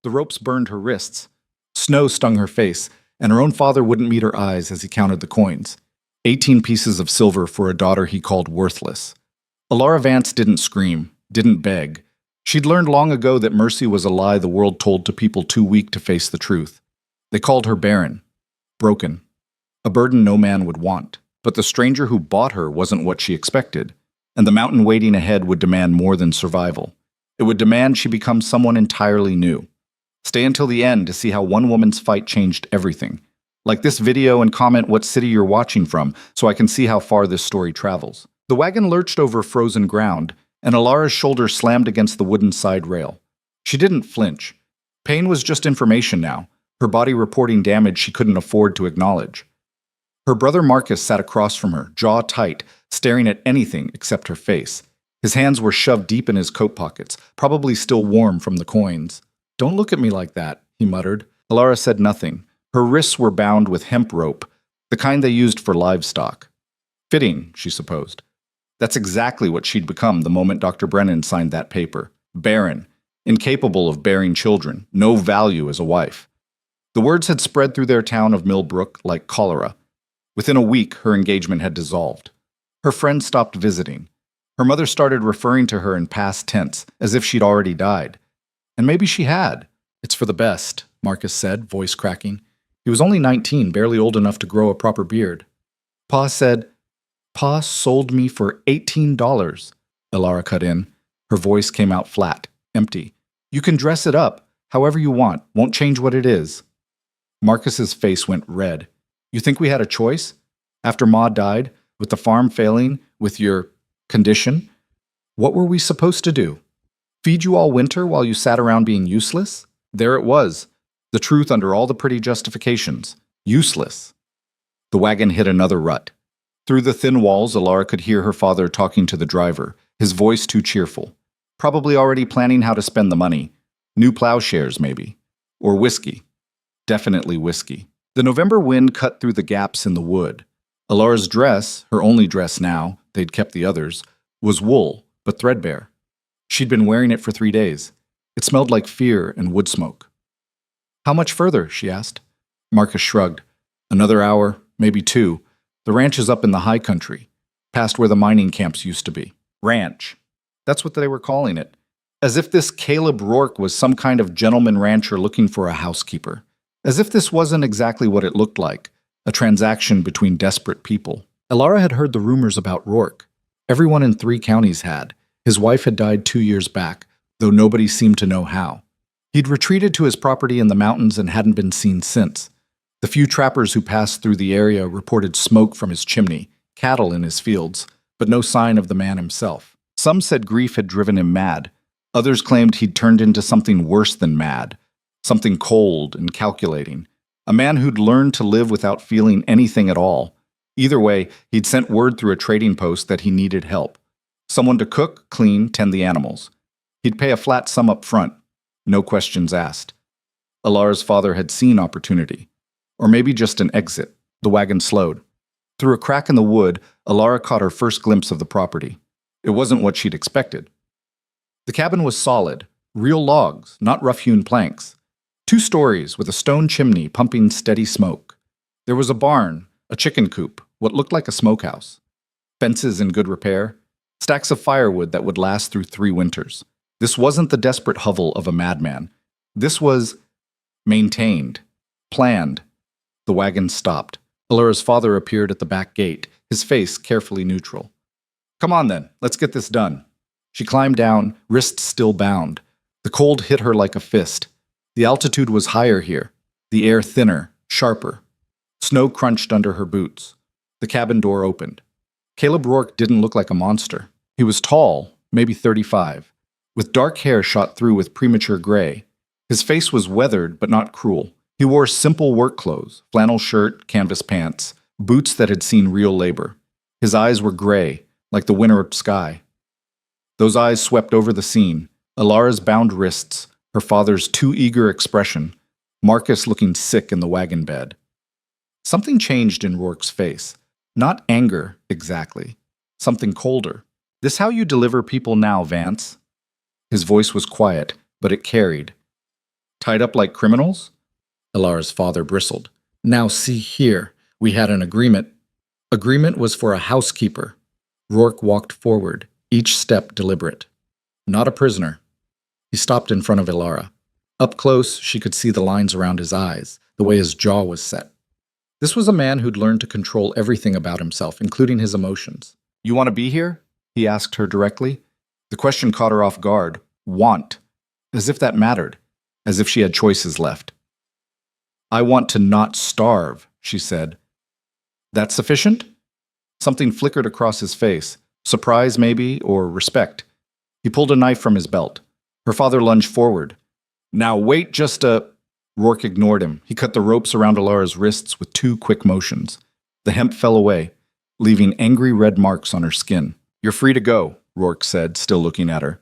The ropes burned her wrists. Snow stung her face, and her own father wouldn't meet her eyes as he counted the coins. 18 pieces of silver for a daughter he called worthless. Alara Vance didn't scream, didn't beg. She'd learned long ago that mercy was a lie the world told to people too weak to face the truth. They called her barren, broken, a burden no man would want. But the stranger who bought her wasn't what she expected, and the mountain waiting ahead would demand more than survival. It would demand she become someone entirely new. Stay until the end to see how one woman's fight changed everything. Like this video and comment what city you're watching from so I can see how far this story travels. The wagon lurched over frozen ground, and Alara's shoulder slammed against the wooden side rail. She didn't flinch. Pain was just information now, her body reporting damage she couldn't afford to acknowledge. Her brother Marcus sat across from her, jaw tight, staring at anything except her face. His hands were shoved deep in his coat pockets, probably still warm from the coins. "Don't look at me like that," he muttered. Alara said nothing. Her wrists were bound with hemp rope, the kind they used for livestock. Fitting, she supposed. That's exactly what she'd become the moment Dr. Brennan signed that paper. Barren, incapable of bearing children, no value as a wife. The words had spread through their town of Millbrook like cholera. Within a week, her engagement had dissolved. Her friends stopped visiting. Her mother started referring to her in past tense, as if she'd already died. And maybe she had. "It's for the best," Marcus said, voice cracking. He was only 19, barely old enough to grow a proper beard. Pa said, "Pa sold me for $18, Alara cut in. Her voice came out flat, empty. "You can dress it up, however you want, won't change what it is." Marcus's face went red. "You think we had a choice? After Ma died, with the farm failing, with your condition? What were we supposed to do? Feed you all winter while you sat around being useless?" There it was, the truth under all the pretty justifications. Useless. The wagon hit another rut. Through the thin walls, Alara could hear her father talking to the driver, his voice too cheerful. Probably already planning how to spend the money. New plowshares, maybe. Or whiskey. Definitely whiskey. The November wind cut through the gaps in the wood. Alara's dress, her only dress now, they'd kept the others, was wool, but threadbare. She'd been wearing it for 3 days. It smelled like fear and wood smoke. "How much further?" she asked. Marcus shrugged. "Another hour, maybe 2. The ranch is up in the high country, past where the mining camps used to be." Ranch. That's what they were calling it. As if this Caleb Rourke was some kind of gentleman rancher looking for a housekeeper. As if this wasn't exactly what it looked like, a transaction between desperate people. Alara had heard the rumors about Rourke. Everyone in 3 counties had. His wife had died 2 years back, though nobody seemed to know how. He'd retreated to his property in the mountains and hadn't been seen since. The few trappers who passed through the area reported smoke from his chimney, cattle in his fields, but no sign of the man himself. Some said grief had driven him mad. Others claimed he'd turned into something worse than mad, something cold and calculating, a man who'd learned to live without feeling anything at all. Either way, he'd sent word through a trading post that he needed help. Someone to cook, clean, tend the animals. He'd pay a flat sum up front, no questions asked. Alara's father had seen opportunity. Or maybe just an exit. The wagon slowed. Through a crack in the wood, Alara caught her first glimpse of the property. It wasn't what she'd expected. The cabin was solid, real logs, not rough-hewn planks. 2 stories with a stone chimney pumping steady smoke. There was a barn, a chicken coop, what looked like a smokehouse. Fences in good repair, stacks of firewood that would last through 3 winters. This wasn't the desperate hovel of a madman. This was maintained, planned. The wagon stopped. Alara's father appeared at the back gate, his face carefully neutral. "Come on then, let's get this done." She climbed down, wrists still bound. The cold hit her like a fist. The altitude was higher here, the air thinner, sharper. Snow crunched under her boots. The cabin door opened. Caleb Rourke didn't look like a monster. He was tall, maybe 35, with dark hair shot through with premature gray. His face was weathered but not cruel. He wore simple work clothes, flannel shirt, canvas pants, boots that had seen real labor. His eyes were gray, like the winter sky. Those eyes swept over the scene, Alara's bound wrists, her father's too eager expression, Marcus looking sick in the wagon bed. Something changed in Rourke's face. Not anger, exactly. Something colder. "This how you deliver people now, Vance?" His voice was quiet, but it carried. Tied up like criminals? Alara's father bristled. Now see here, we had an agreement. Agreement was for a housekeeper. Rourke walked forward, each step deliberate. Not a prisoner. He stopped in front of Alara. Up close, she could see the lines around his eyes, the way his jaw was set. This was a man who'd learned to control everything about himself, including his emotions. You want to be here? He asked her directly. The question caught her off guard. Want. As if that mattered. As if she had choices left. I want to not starve, she said. That sufficient? Something flickered across his face. Surprise, maybe, or respect. He pulled a knife from his belt. Her father lunged forward. Now wait just a... Rourke ignored him. He cut the ropes around Alara's wrists with 2 quick motions. The hemp fell away, leaving angry red marks on her skin. You're free to go, Rourke said, still looking at her.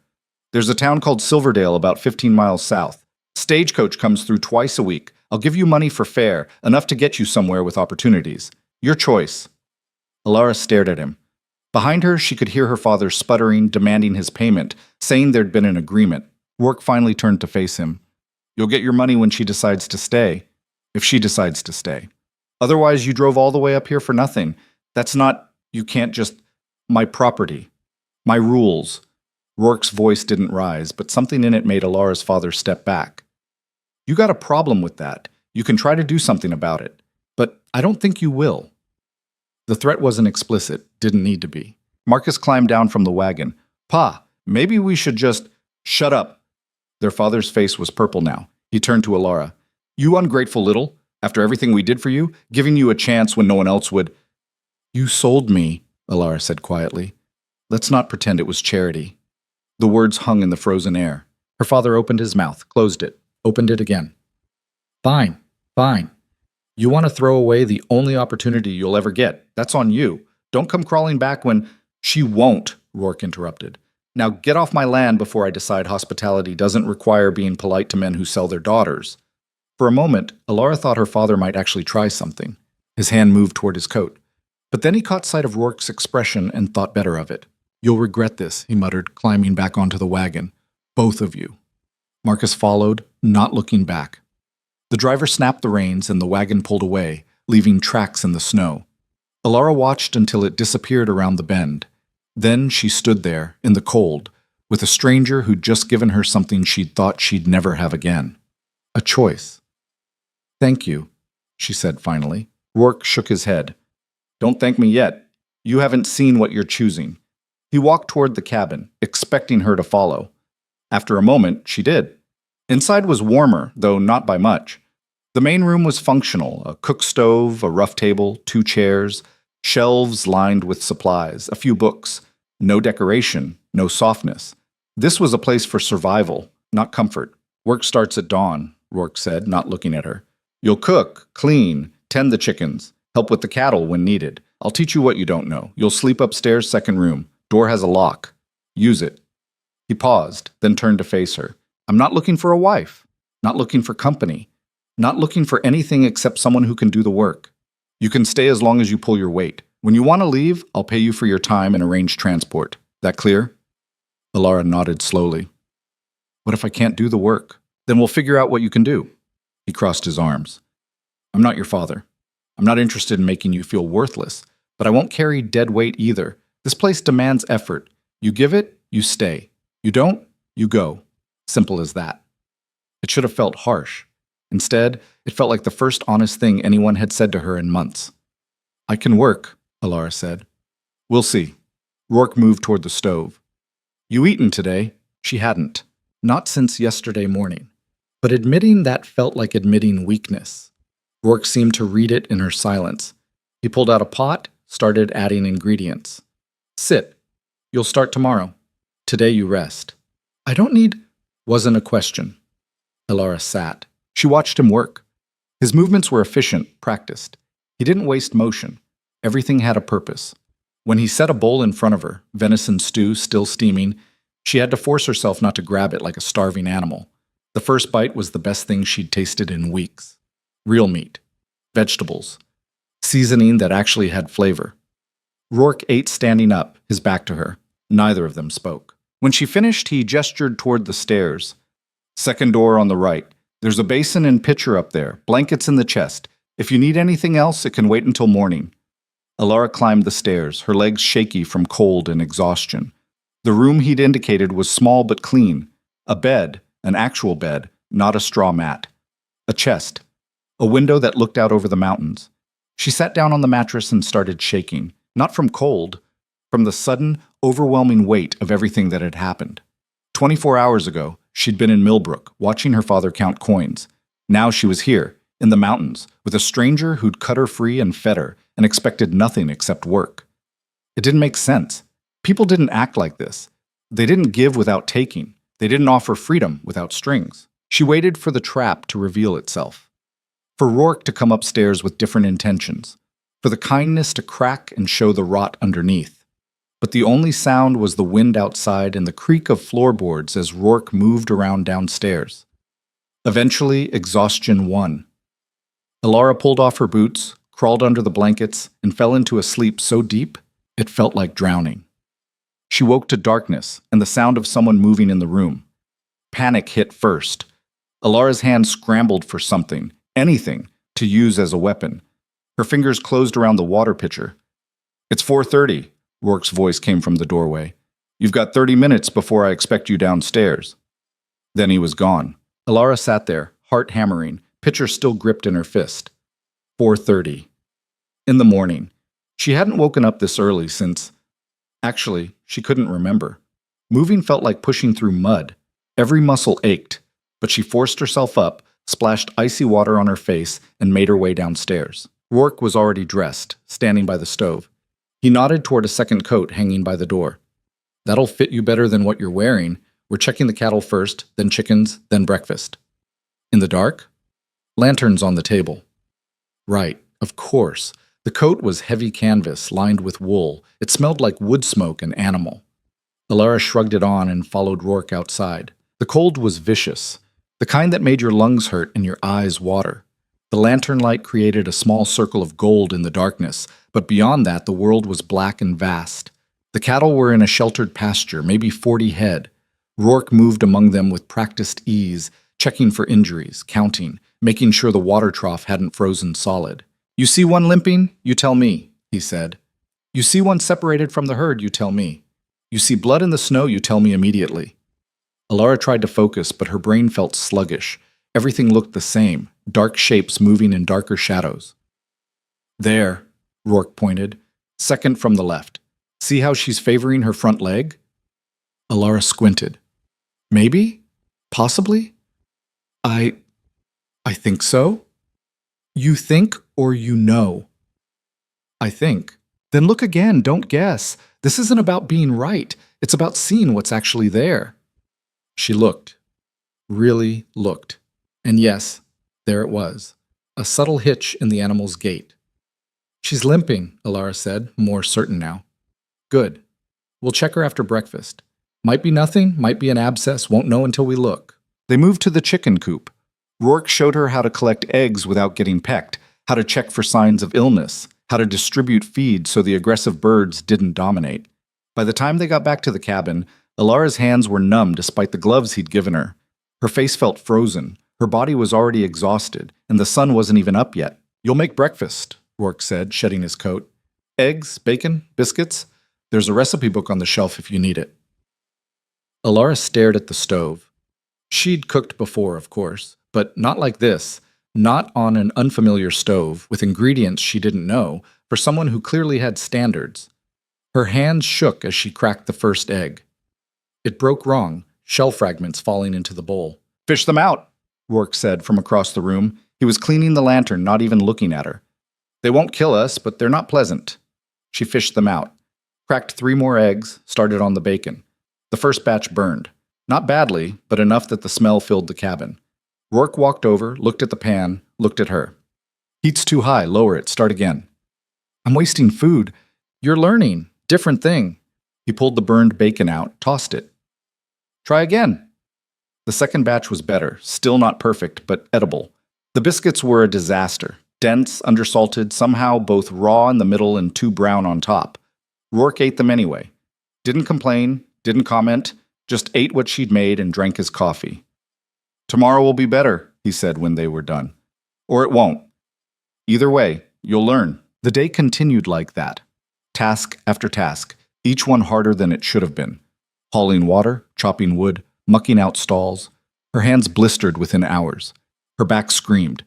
There's a town called Silverdale about 15 miles south. Stagecoach comes through twice a week. I'll give you money for fare, enough to get you somewhere with opportunities. Your choice. Alara stared at him. Behind her, she could hear her father sputtering, demanding his payment, saying there'd been an agreement. Rourke finally turned to face him. You'll get your money when she decides to stay. If she decides to stay. Otherwise, you drove all the way up here for nothing. That's not... You can't just... My property. My rules. Rourke's voice didn't rise, but something in it made Alara's father step back. You got a problem with that. You can try to do something about it. But I don't think you will. The threat wasn't explicit, didn't need to be. Marcus climbed down from the wagon. Pa, maybe we should just... Shut up. Their father's face was purple now. He turned to Alara. You ungrateful little, after everything we did for you, giving you a chance when no one else would. You sold me, Alara said quietly. Let's not pretend it was charity. The words hung in the frozen air. Her father opened his mouth, closed it, opened it again. Fine, fine. You want to throw away the only opportunity you'll ever get. That's on you. Don't come crawling back when... She won't, Rourke interrupted. Now get off my land before I decide hospitality doesn't require being polite to men who sell their daughters. For a moment, Alara thought her father might actually try something. His hand moved toward his coat. But then he caught sight of Rourke's expression and thought better of it. You'll regret this, he muttered, climbing back onto the wagon. Both of you. Marcus followed, not looking back. The driver snapped the reins and the wagon pulled away, leaving tracks in the snow. Alara watched until it disappeared around the bend. Then she stood there, in the cold, with a stranger who'd just given her something she'd thought she'd never have again. A choice. Thank you, she said finally. Rourke shook his head. Don't thank me yet. You haven't seen what you're choosing. He walked toward the cabin, expecting her to follow. After a moment, she did. Inside was warmer, though not by much. The main room was functional, a cook stove, a rough table, 2 chairs, shelves lined with supplies, a few books. No decoration, no softness. This was a place for survival, not comfort. Work starts at dawn, Rourke said, not looking at her. You'll cook, clean, tend the chickens, help with the cattle when needed. I'll teach you what you don't know. You'll sleep upstairs, second room. Door has a lock. Use it. He paused, then turned to face her. I'm not looking for a wife. Not looking for company. Not looking for anything except someone who can do the work. You can stay as long as you pull your weight. When you want to leave, I'll pay you for your time and arrange transport. That clear? Alara nodded slowly. What if I can't do the work? Then we'll figure out what you can do. He crossed his arms. I'm not your father. I'm not interested in making you feel worthless, but I won't carry dead weight either. This place demands effort. You give it, you stay. You don't, you go. Simple as that. It should have felt harsh. Instead, it felt like the first honest thing anyone had said to her in months. I can work, Alara said. We'll see. Rourke moved toward the stove. You eaten today? She hadn't. Not since yesterday morning. But admitting that felt like admitting weakness. Rourke seemed to read it in her silence. He pulled out a pot, started adding ingredients. Sit. You'll start tomorrow. Today you rest. I don't need... Wasn't a question. Alara sat. She watched him work. His movements were efficient, practiced. He didn't waste motion. Everything had a purpose. When he set a bowl in front of her, venison stew still steaming, she had to force herself not to grab it like a starving animal. The first bite was the best thing she'd tasted in weeks. Real meat. Vegetables. Seasoning that actually had flavor. Rourke ate standing up, his back to her. Neither of them spoke. When she finished, he gestured toward the stairs. Second door on the right. There's a basin and pitcher up there, blankets in the chest. If you need anything else, it can wait until morning. Alara climbed the stairs, her legs shaky from cold and exhaustion. The room he'd indicated was small but clean. A bed, an actual bed, not a straw mat. A chest. A window that looked out over the mountains. She sat down on the mattress and started shaking, not from cold, from the sudden, overwhelming weight of everything that had happened. 24 hours ago, she'd been in Millbrook, watching her father count coins. Now she was here, in the mountains, with a stranger who'd cut her free and fed her, and expected nothing except work. It didn't make sense. People didn't act like this. They didn't give without taking. They didn't offer freedom without strings. She waited for the trap to reveal itself. For Rourke to come upstairs with different intentions. For the kindness to crack and show the rot underneath. But the only sound was the wind outside and the creak of floorboards as Rourke moved around downstairs. Eventually, exhaustion won. Alara pulled off her boots, crawled under the blankets, and fell into a sleep so deep it felt like drowning. She woke to darkness and the sound of someone moving in the room. Panic hit first. Alara's hand scrambled for something, anything, to use as a weapon. Her fingers closed around the water pitcher. "It's 4:30, Rourke's voice came from the doorway. "You've got 30 minutes before I expect you downstairs." Then he was gone. Alara sat there, heart hammering, pitcher still gripped in her fist. 4:30. In the morning. She hadn't woken up this early since... Actually, she couldn't remember. Moving felt like pushing through mud. Every muscle ached, but she forced herself up, splashed icy water on her face, and made her way downstairs. Rourke was already dressed, standing by the stove. He nodded toward a second coat hanging by the door. "That'll fit you better than what you're wearing. We're checking the cattle first, then chickens, then breakfast." "In the dark?" "Lanterns on the table." Right, of course. The coat was heavy canvas, lined with wool. It smelled like wood smoke and animal. Alara shrugged it on and followed Rourke outside. The cold was vicious, the kind that made your lungs hurt and your eyes water. The lantern light created a small circle of gold in the darkness, but beyond that the world was black and vast. The cattle were in a sheltered pasture, maybe 40 head. Rourke moved among them with practiced ease, checking for injuries, counting, making sure the water trough hadn't frozen solid. "You see one limping? You tell me," he said. "You see one separated from the herd? You tell me. You see blood in the snow? You tell me immediately." Alara tried to focus, but her brain felt sluggish. Everything looked the same, dark shapes moving in darker shadows. "There," Rourke pointed, "second from the left. See how she's favoring her front leg?" Alara squinted. "Maybe? Possibly? I think so." "You think or you know?" "I think." "Then look again, don't guess. This isn't about being right. It's about seeing what's actually there." She looked. Really looked. And yes, there it was. A subtle hitch in the animal's gait. "She's limping," Alara said, more certain now. "Good. We'll check her after breakfast. Might be nothing, might be an abscess, won't know until we look." They moved to the chicken coop. Rourke showed her how to collect eggs without getting pecked, how to check for signs of illness, how to distribute feed so the aggressive birds didn't dominate. By the time they got back to the cabin, Alara's hands were numb despite the gloves he'd given her. Her face felt frozen. Her body was already exhausted, and the sun wasn't even up yet. "You'll make breakfast," Rourke said, shedding his coat. "Eggs, bacon, biscuits. There's a recipe book on the shelf if you need it." Alara stared at the stove. She'd cooked before, of course, but not like this. Not on an unfamiliar stove, with ingredients she didn't know, for someone who clearly had standards. Her hands shook as she cracked the first egg. It broke wrong, shell fragments falling into the bowl. "Fish them out," Rourke said from across the room. He was cleaning the lantern, not even looking at her. "They won't kill us, but they're not pleasant." She fished them out, cracked 3 more eggs, started on the bacon. The first batch burned. Not badly, but enough that the smell filled the cabin. Rourke walked over, looked at the pan, looked at her. "Heat's too high, lower it, start again." "I'm wasting food." "You're learning. Different thing." He pulled the burned bacon out, tossed it. "Try again." The second batch was better, still not perfect, but edible. The biscuits were a disaster. Dense, undersalted, somehow both raw in the middle and too brown on top. Rourke ate them anyway. Didn't complain, didn't comment, just ate what she'd made and drank his coffee. "Tomorrow will be better," he said when they were done. Or it won't. Either way, you'll learn. The day continued like that. Task after task, each one harder than it should have been. Hauling water, chopping wood, mucking out stalls. Her hands blistered within hours. Her back screamed.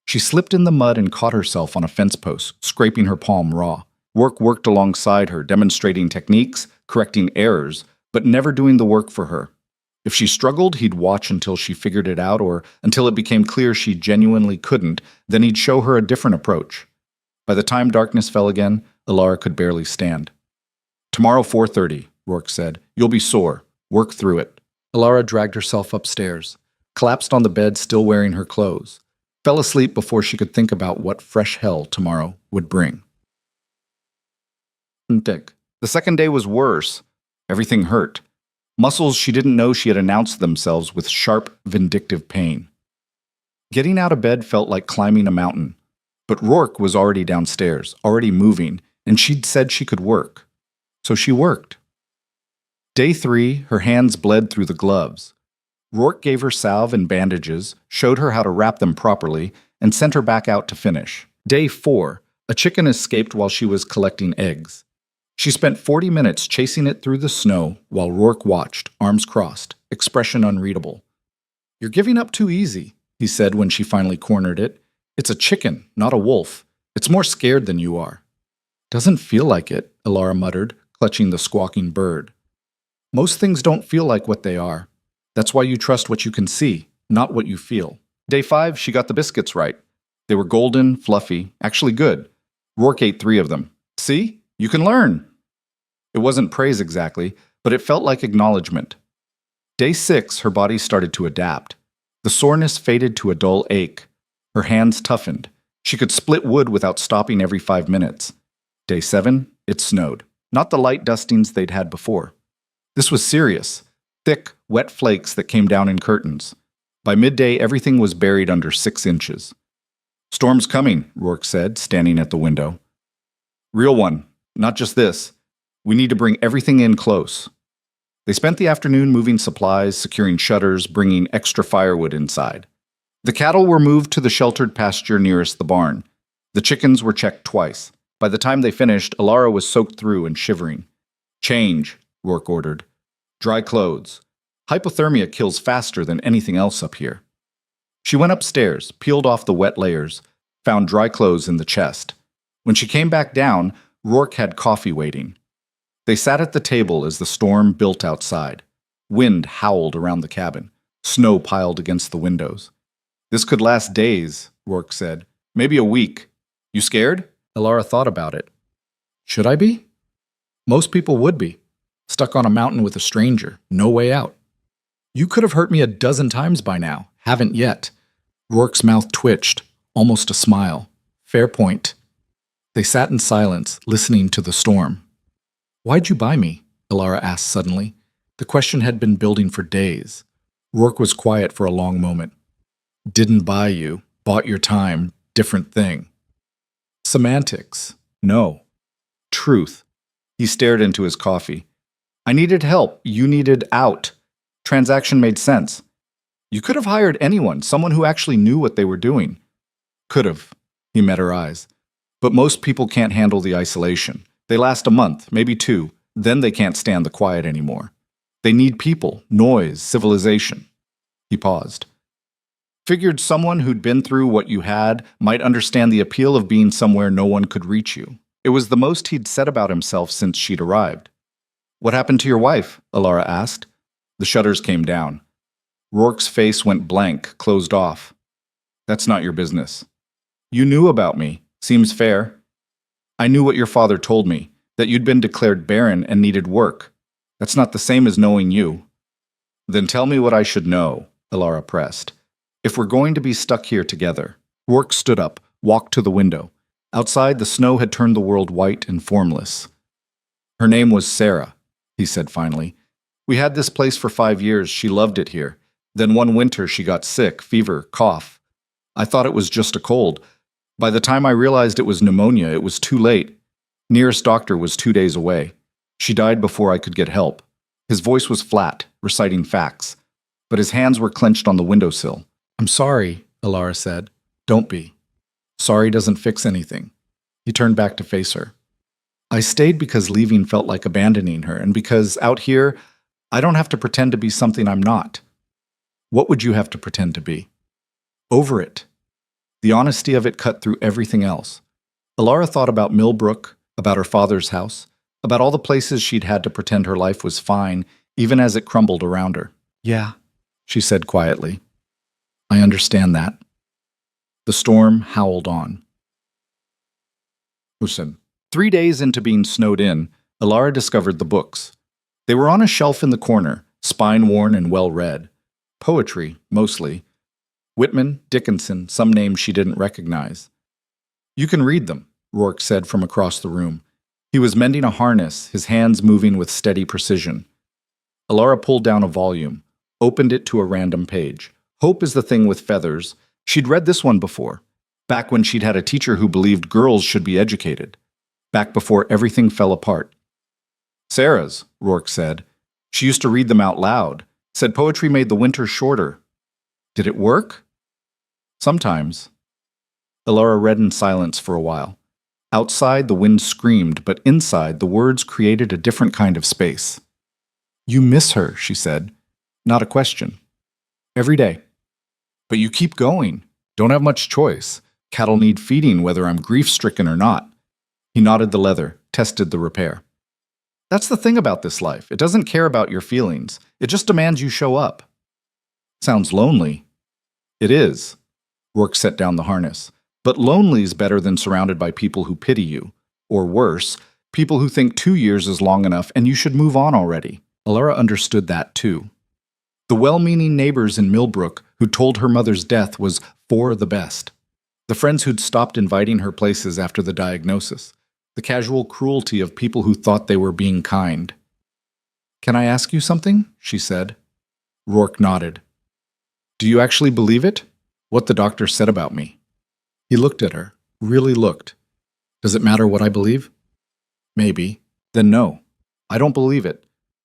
She slipped in the mud and caught herself on a fence post, scraping her palm raw. Work worked alongside her, demonstrating techniques, correcting errors, but never doing the work for her. If she struggled, he'd watch until she figured it out or until it became clear she genuinely couldn't, then he'd show her a different approach. By the time darkness fell again, Ilara could barely stand. Tomorrow 4:30, Rourke said. You'll be sore. Work through it. Ilara dragged herself upstairs, collapsed on the bed still wearing her clothes, fell asleep before she could think about what fresh hell tomorrow would bring. The second day was worse. Everything hurt. Muscles she didn't know she had announced themselves with sharp, vindictive pain. Getting out of bed felt like climbing a mountain. But Rourke was already downstairs, already moving, and she'd said she could work. So she worked. Day 3, her hands bled through the gloves. Rourke gave her salve and bandages, showed her how to wrap them properly, and sent her back out to finish. Day 4, a chicken escaped while she was collecting eggs. She spent 40 minutes chasing it through the snow while Rourke watched, arms crossed, expression unreadable. You're giving up too easy, he said when she finally cornered it. It's a chicken, not a wolf. It's more scared than you are. Doesn't feel like it, Ilara muttered, clutching the squawking bird. Most things don't feel like what they are. That's why you trust what you can see, not what you feel. Day 5, she got the biscuits right. They were golden, fluffy, actually good. Rourke ate 3 of them. See? You can learn. It wasn't praise exactly, but it felt like acknowledgement. Day 6, her body started to adapt. The soreness faded to a dull ache. Her hands toughened. She could split wood without stopping every 5 minutes. Day 7, it snowed. Not the light dustings they'd had before. This was serious. Thick, wet flakes that came down in curtains. By midday, everything was buried under 6 inches. Storm's coming, Rourke said, standing at the window. Real one. Not just this. We need to bring everything in close. They spent the afternoon moving supplies, securing shutters, bringing extra firewood inside. The cattle were moved to the sheltered pasture nearest the barn. The chickens were checked twice. By the time they finished, Ilara was soaked through and shivering. Change, Rourke ordered. Dry clothes. Hypothermia kills faster than anything else up here. She went upstairs, peeled off the wet layers, found dry clothes in the chest. When she came back down, Rourke had coffee waiting. They sat at the table as the storm built outside. Wind howled around the cabin. Snow piled against the windows. This could last days, Rourke said. Maybe a week. You scared? Ilara thought about it. Should I be? Most people would be. Stuck on a mountain with a stranger. No way out. You could have hurt me a dozen times by now. Haven't yet. Rourke's mouth twitched. Almost a smile. Fair point. They sat in silence, listening to the storm. Why'd you buy me? Ilara asked suddenly. The question had been building for days. Rourke was quiet for a long moment. Didn't buy you. Bought your time. Different thing. Semantics. No. Truth. He stared into his coffee. I needed help. You needed out. Transaction made sense. You could have hired anyone, someone who actually knew what they were doing. Could have. He met her eyes. But most people can't handle the isolation. They last a month, maybe 2. Then they can't stand the quiet anymore. They need people, noise, civilization. He paused. Figured someone who'd been through what you had might understand the appeal of being somewhere no one could reach you. It was the most he'd said about himself since she'd arrived. What happened to your wife? Ilara asked. The shutters came down. Rourke's face went blank, closed off. That's not your business. You knew about me. Seems fair. I knew what your father told me, that you'd been declared barren and needed work. That's not the same as knowing you. Then tell me what I should know, Ilara pressed. If we're going to be stuck here together. Rourke stood up, walked to the window. Outside, the snow had turned the world white and formless. Her name was Sarah, he said finally. We had this place for 5 years. She loved it here. Then one winter she got sick, fever, cough. I thought it was just a cold. By the time I realized it was pneumonia, it was too late. Nearest doctor was 2 days away. She died before I could get help. His voice was flat, reciting facts, but his hands were clenched on the windowsill. I'm sorry, Alara said. Don't be. Sorry doesn't fix anything. He turned back to face her. I stayed because leaving felt like abandoning her, and because out here, I don't have to pretend to be something I'm not. What would you have to pretend to be? Over it. The honesty of it cut through everything else. Alara thought about Millbrook, about her father's house, about all the places she'd had to pretend her life was fine, even as it crumbled around her. Yeah, she said quietly. I understand that. The storm howled on. Listen, 3 days into being snowed in, Alara discovered the books. They were on a shelf in the corner, spine-worn and well-read. Poetry, mostly. Whitman, Dickinson, some names she didn't recognize. You can read them, Rourke said from across the room. He was mending a harness, his hands moving with steady precision. Alara pulled down a volume, opened it to a random page. Hope is the thing with feathers. She'd read this one before, back when she'd had a teacher who believed girls should be educated, back before everything fell apart. Sarah's, Rourke said. She used to read them out loud, said poetry made the winter shorter. Did it work? Sometimes. Alara read in silence for a while. Outside, the wind screamed, but inside, the words created a different kind of space. You miss her, she said. Not a question. Every day. But you keep going. Don't have much choice. Cattle need feeding whether I'm grief-stricken or not. He knotted the leather, tested the repair. That's the thing about this life. It doesn't care about your feelings. It just demands you show up. Sounds lonely. It is. Rourke set down the harness. But lonely's better than surrounded by people who pity you. Or worse, people who think 2 years is long enough and you should move on already. Alara understood that too. The well-meaning neighbors in Millbrook who told her mother's death was for the best. The friends who'd stopped inviting her places after the diagnosis. The casual cruelty of people who thought they were being kind. Can I ask you something? She said. Rourke nodded. Do you actually believe it? What the doctor said about me? He looked at her, really looked. Does it matter what I believe? Maybe. Then no. I don't believe it.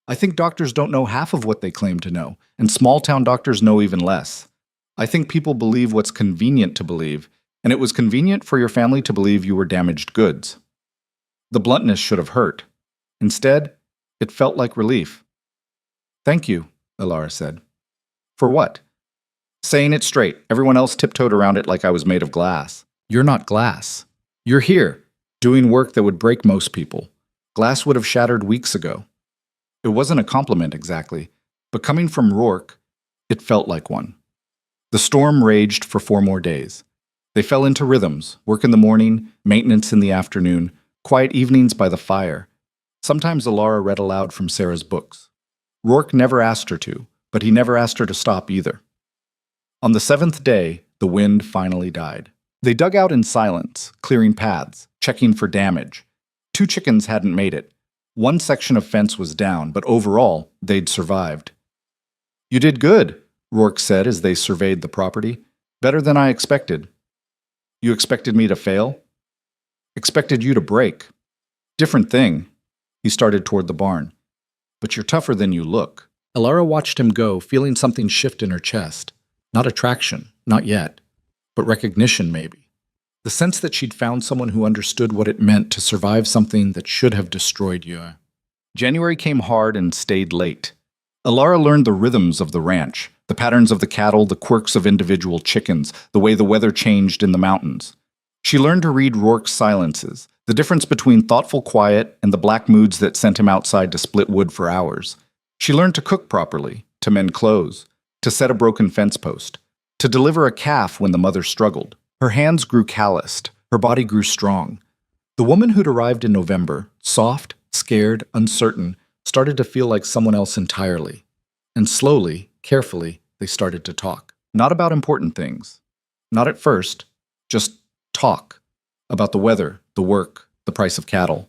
I think doctors don't know half of what they claim to know, and small-town doctors know even less. I think people believe what's convenient to believe, and it was convenient for your family to believe you were damaged goods. The bluntness should have hurt. Instead, it felt like relief. Thank you, Alara said. For what? Saying it straight. Everyone else tiptoed around it like I was made of glass. You're not glass. You're here, doing work that would break most people. Glass would have shattered weeks ago. It wasn't a compliment exactly, but coming from Rourke, it felt like one. The storm raged for 4 more days. They fell into rhythms, work in the morning, maintenance in the afternoon, quiet evenings by the fire. Sometimes Alara read aloud from Sarah's books. Rourke never asked her to, but he never asked her to stop either. On the 7th day, the wind finally died. They dug out in silence, clearing paths, checking for damage. 2 chickens hadn't made it. 1 section of fence was down, but overall, they'd survived. You did good, Rourke said as they surveyed the property. Better than I expected. You expected me to fail? Expected you to break. Different thing. He started toward the barn. But you're tougher than you look. Alara watched him go, feeling something shift in her chest. Not attraction, not yet, but recognition maybe. The sense that she'd found someone who understood what it meant to survive something that should have destroyed you. January came hard and stayed late. Alara learned the rhythms of the ranch, the patterns of the cattle, the quirks of individual chickens, the way the weather changed in the mountains. She learned to read Rourke's silences, the difference between thoughtful quiet and the black moods that sent him outside to split wood for hours. She learned to cook properly, to mend clothes, to set a broken fence post, to deliver a calf when the mother struggled. Her hands grew calloused, her body grew strong. The woman who'd arrived in November, soft, scared, uncertain, started to feel like someone else entirely. And slowly, carefully, they started to talk. Not about important things. Not at first, just talk. About the weather, the work, the price of cattle.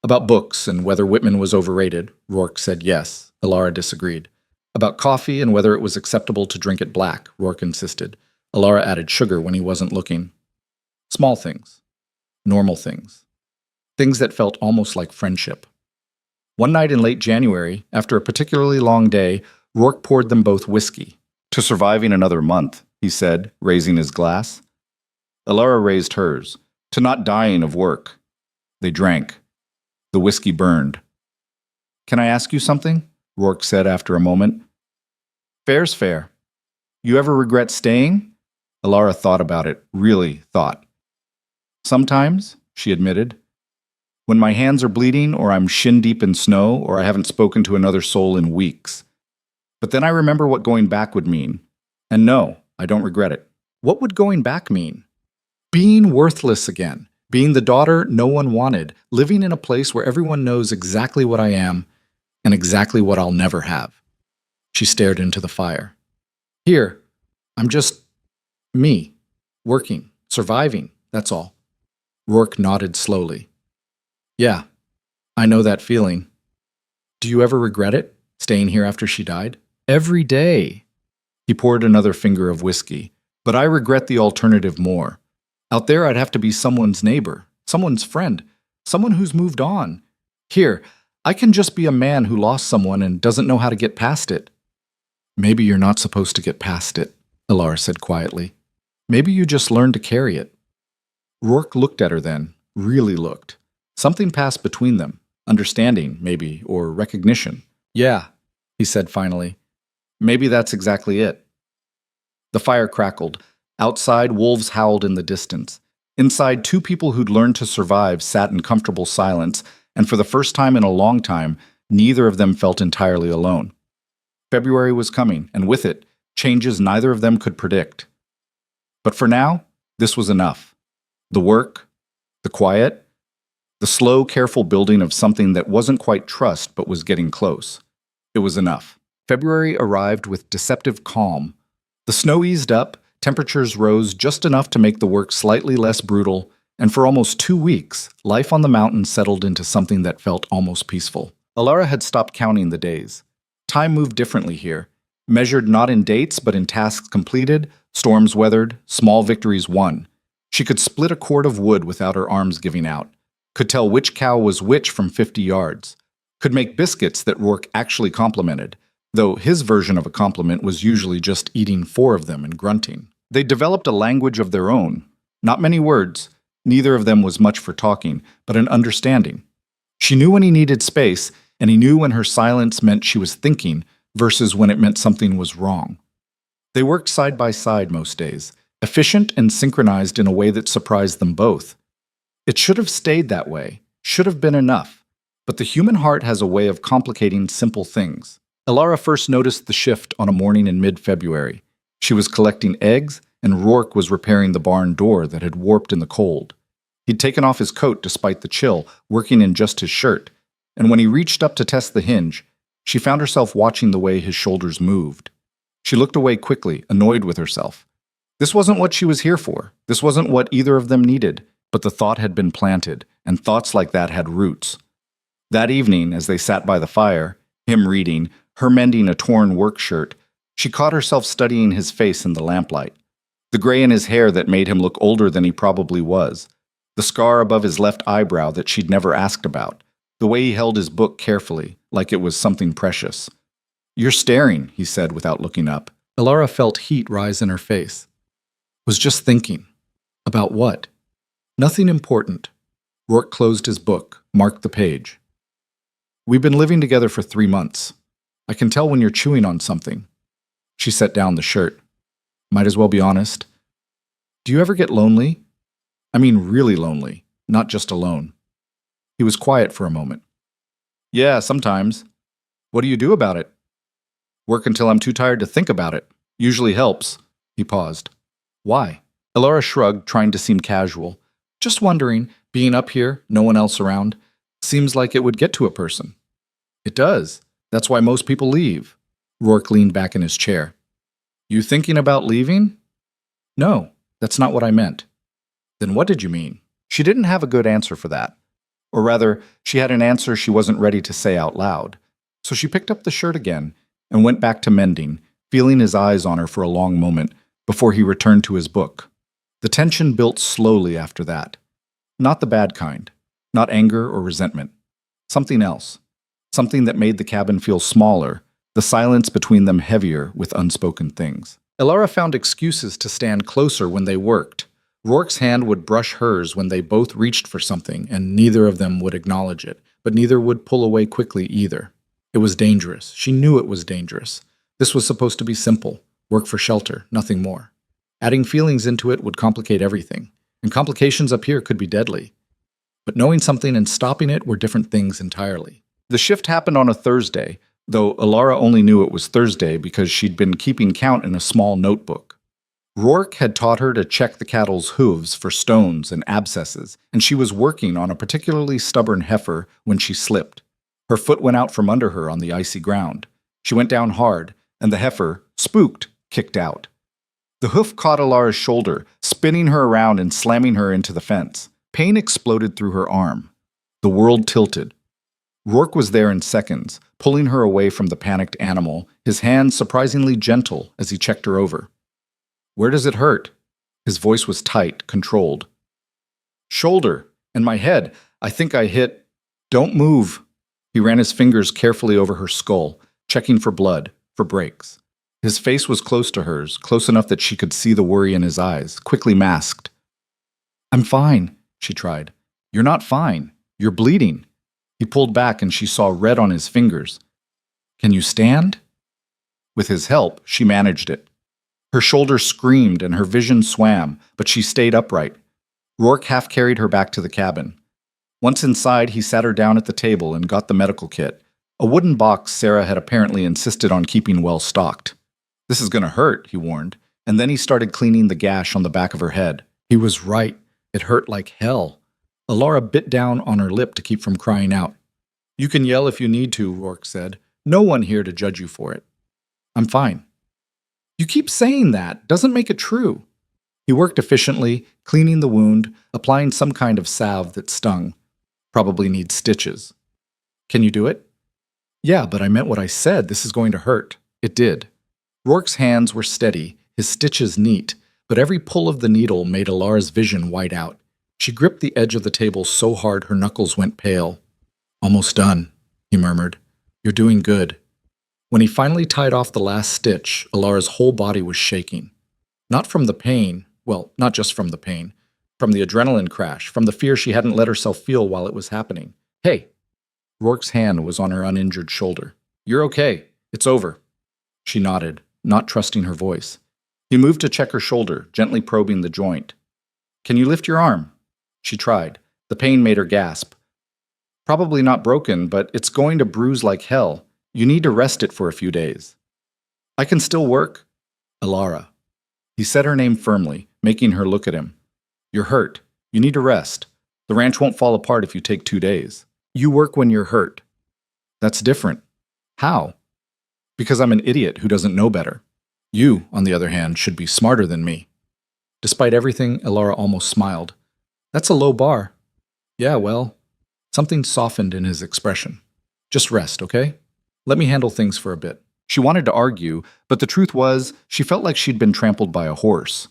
About books and whether Whitman was overrated. Rourke said yes. Alara disagreed. About coffee and whether it was acceptable to drink it black. Rourke insisted. Alara added sugar when he wasn't looking. Small things. Normal things. Things that felt almost like friendship. One night in late January, after a particularly long day, Rourke poured them both whiskey. To surviving another month, he said, raising his glass. Alara raised hers. To not dying of work. They drank. The whiskey burned. Can I ask you something? Rourke said after a moment. Fair's fair. You ever regret staying? Alara thought about it, really thought. Sometimes, she admitted. When my hands are bleeding, or I'm shin-deep in snow, or I haven't spoken to another soul in weeks. But then I remember what going back would mean. And no, I don't regret it. What would going back mean? Being worthless again. Being the daughter no one wanted. Living in a place where everyone knows exactly what I am and exactly what I'll never have. She stared into the fire. Here, I'm just me. Working. Surviving. That's all. Rourke nodded slowly. Yeah, I know that feeling. Do you ever regret it, staying here after she died? Every day. He poured another finger of whiskey. But I regret the alternative more. Out there, I'd have to be someone's neighbor, someone's friend, someone who's moved on. Here, I can just be a man who lost someone and doesn't know how to get past it. Maybe you're not supposed to get past it, Alara said quietly. Maybe you just learn to carry it. Rourke looked at her then, really looked. Something passed between them, understanding, maybe, or recognition. Yeah, he said finally. Maybe that's exactly it. The fire crackled. Outside, wolves howled in the distance. Inside, two people who'd learned to survive sat in comfortable silence, and for the first time in a long time, neither of them felt entirely alone. February was coming, and with it, changes neither of them could predict. But for now, this was enough. The work, the quiet, the slow, careful building of something that wasn't quite trust but was getting close. It was enough. February arrived with deceptive calm. The snow eased up, temperatures rose just enough to make the work slightly less brutal, and for almost 2 weeks, life on the mountain settled into something that felt almost peaceful. Alara had stopped counting the days. Time moved differently here, measured not in dates but in tasks completed, storms weathered, small victories won. She could split a cord of wood without her arms giving out, could tell which cow was which from 50 yards, could make biscuits that Rourke actually complimented, though his version of a compliment was usually just eating 4 of them and grunting. They developed a language of their own. Not many words. Neither of them was much for talking, but an understanding. She knew when he needed space, and he knew when her silence meant she was thinking versus when it meant something was wrong. They worked side by side most days, efficient and synchronized in a way that surprised them both. It should have stayed that way, should have been enough, but the human heart has a way of complicating simple things. Alara first noticed the shift on a morning in mid-February. She was collecting eggs, and Rourke was repairing the barn door that had warped in the cold. He'd taken off his coat despite the chill, working in just his shirt, and when he reached up to test the hinge, she found herself watching the way his shoulders moved. She looked away quickly, annoyed with herself. This wasn't what she was here for. This wasn't what either of them needed, but the thought had been planted, and thoughts like that had roots. That evening, as they sat by the fire, him reading, her mending a torn work shirt, she caught herself studying his face in the lamplight. The gray in his hair that made him look older than he probably was. The scar above his left eyebrow that she'd never asked about. The way he held his book carefully, like it was something precious. You're staring, he said without looking up. Alara felt heat rise in her face. Was just thinking. About what? Nothing important. Rourke closed his book, marked the page. We've been living together for 3 months. I can tell when you're chewing on something. She set down the shirt. Might as well be honest. Do you ever get lonely? I mean really lonely, not just alone. He was quiet for a moment. Yeah, sometimes. What do you do about it? Work until I'm too tired to think about it. Usually helps. He paused. Why? Alara shrugged, trying to seem casual. Just wondering, being up here, no one else around, seems like it would get to a person. It does. That's why most people leave. Rourke leaned back in his chair. You thinking about leaving? No, that's not what I meant. Then what did you mean? She didn't have a good answer for that. Or rather, she had an answer she wasn't ready to say out loud. So she picked up the shirt again and went back to mending, feeling his eyes on her for a long moment before he returned to his book. The tension built slowly after that. Not the bad kind. Not anger or resentment. Something else. Something that made the cabin feel smaller, the silence between them heavier with unspoken things. Elara found excuses to stand closer when they worked. Rourke's hand would brush hers when they both reached for something, and neither of them would acknowledge it, but neither would pull away quickly either. It was dangerous. She knew it was dangerous. This was supposed to be simple. Work for shelter, nothing more. Adding feelings into it would complicate everything, and complications up here could be deadly. But knowing something and stopping it were different things entirely. The shift happened on a Thursday, though Elara only knew it was Thursday because she'd been keeping count in a small notebook. Rourke had taught her to check the cattle's hooves for stones and abscesses, and she was working on a particularly stubborn heifer when she slipped. Her foot went out from under her on the icy ground. She went down hard, and the heifer, spooked, kicked out. The hoof caught Elara's shoulder, spinning her around and slamming her into the fence. Pain exploded through her arm. The world tilted. Rourke was there in seconds, pulling her away from the panicked animal, his hand surprisingly gentle as he checked her over. "Where does it hurt?" His voice was tight, controlled. "Shoulder, and my head. I think I hit—" "Don't move." He ran his fingers carefully over her skull, checking for blood, for breaks. His face was close to hers, close enough that she could see the worry in his eyes, quickly masked. "I'm fine," she tried. "You're not fine. You're bleeding." He pulled back and she saw red on his fingers. "Can you stand?" With his help, she managed it. Her shoulder screamed and her vision swam, but she stayed upright. Rourke half carried her back to the cabin. Once inside, he sat her down at the table and got the medical kit, a wooden box Sarah had apparently insisted on keeping well stocked. "This is going to hurt," he warned, and then he started cleaning the gash on the back of her head. He was right. It hurt like hell. Elara bit down on her lip to keep from crying out. "You can yell if you need to," Rourke said. "No one here to judge you for it." "I'm fine." "You keep saying that. Doesn't make it true." He worked efficiently, cleaning the wound, applying some kind of salve that stung. "Probably needs stitches." "Can you do it?" "Yeah, but I meant what I said. This is going to hurt." It did. Rourke's hands were steady, his stitches neat, but every pull of the needle made Elara's vision white out. She gripped the edge of the table so hard her knuckles went pale. "Almost done," he murmured. "You're doing good." When he finally tied off the last stitch, Elara's whole body was shaking. Not from the pain, well, not just from the pain, from the adrenaline crash, from the fear she hadn't let herself feel while it was happening. "Hey!" Rourke's hand was on her uninjured shoulder. "You're okay. It's over." She nodded, not trusting her voice. He moved to check her shoulder, gently probing the joint. "Can you lift your arm?" She tried. The pain made her gasp. "Probably not broken, but it's going to bruise like hell. You need to rest it for a few days." "I can still work." "Elara." He said her name firmly, making her look at him. "You're hurt. You need to rest. The ranch won't fall apart if you take 2 days. You work when you're hurt." "That's different." "How?" "Because I'm an idiot who doesn't know better. You, on the other hand, should be smarter than me." Despite everything, Elara almost smiled. "That's a low bar." "Yeah, well." Something softened in his expression. "Just rest, okay? Let me handle things for a bit." She wanted to argue, but the truth was, she felt like she'd been trampled by a horse.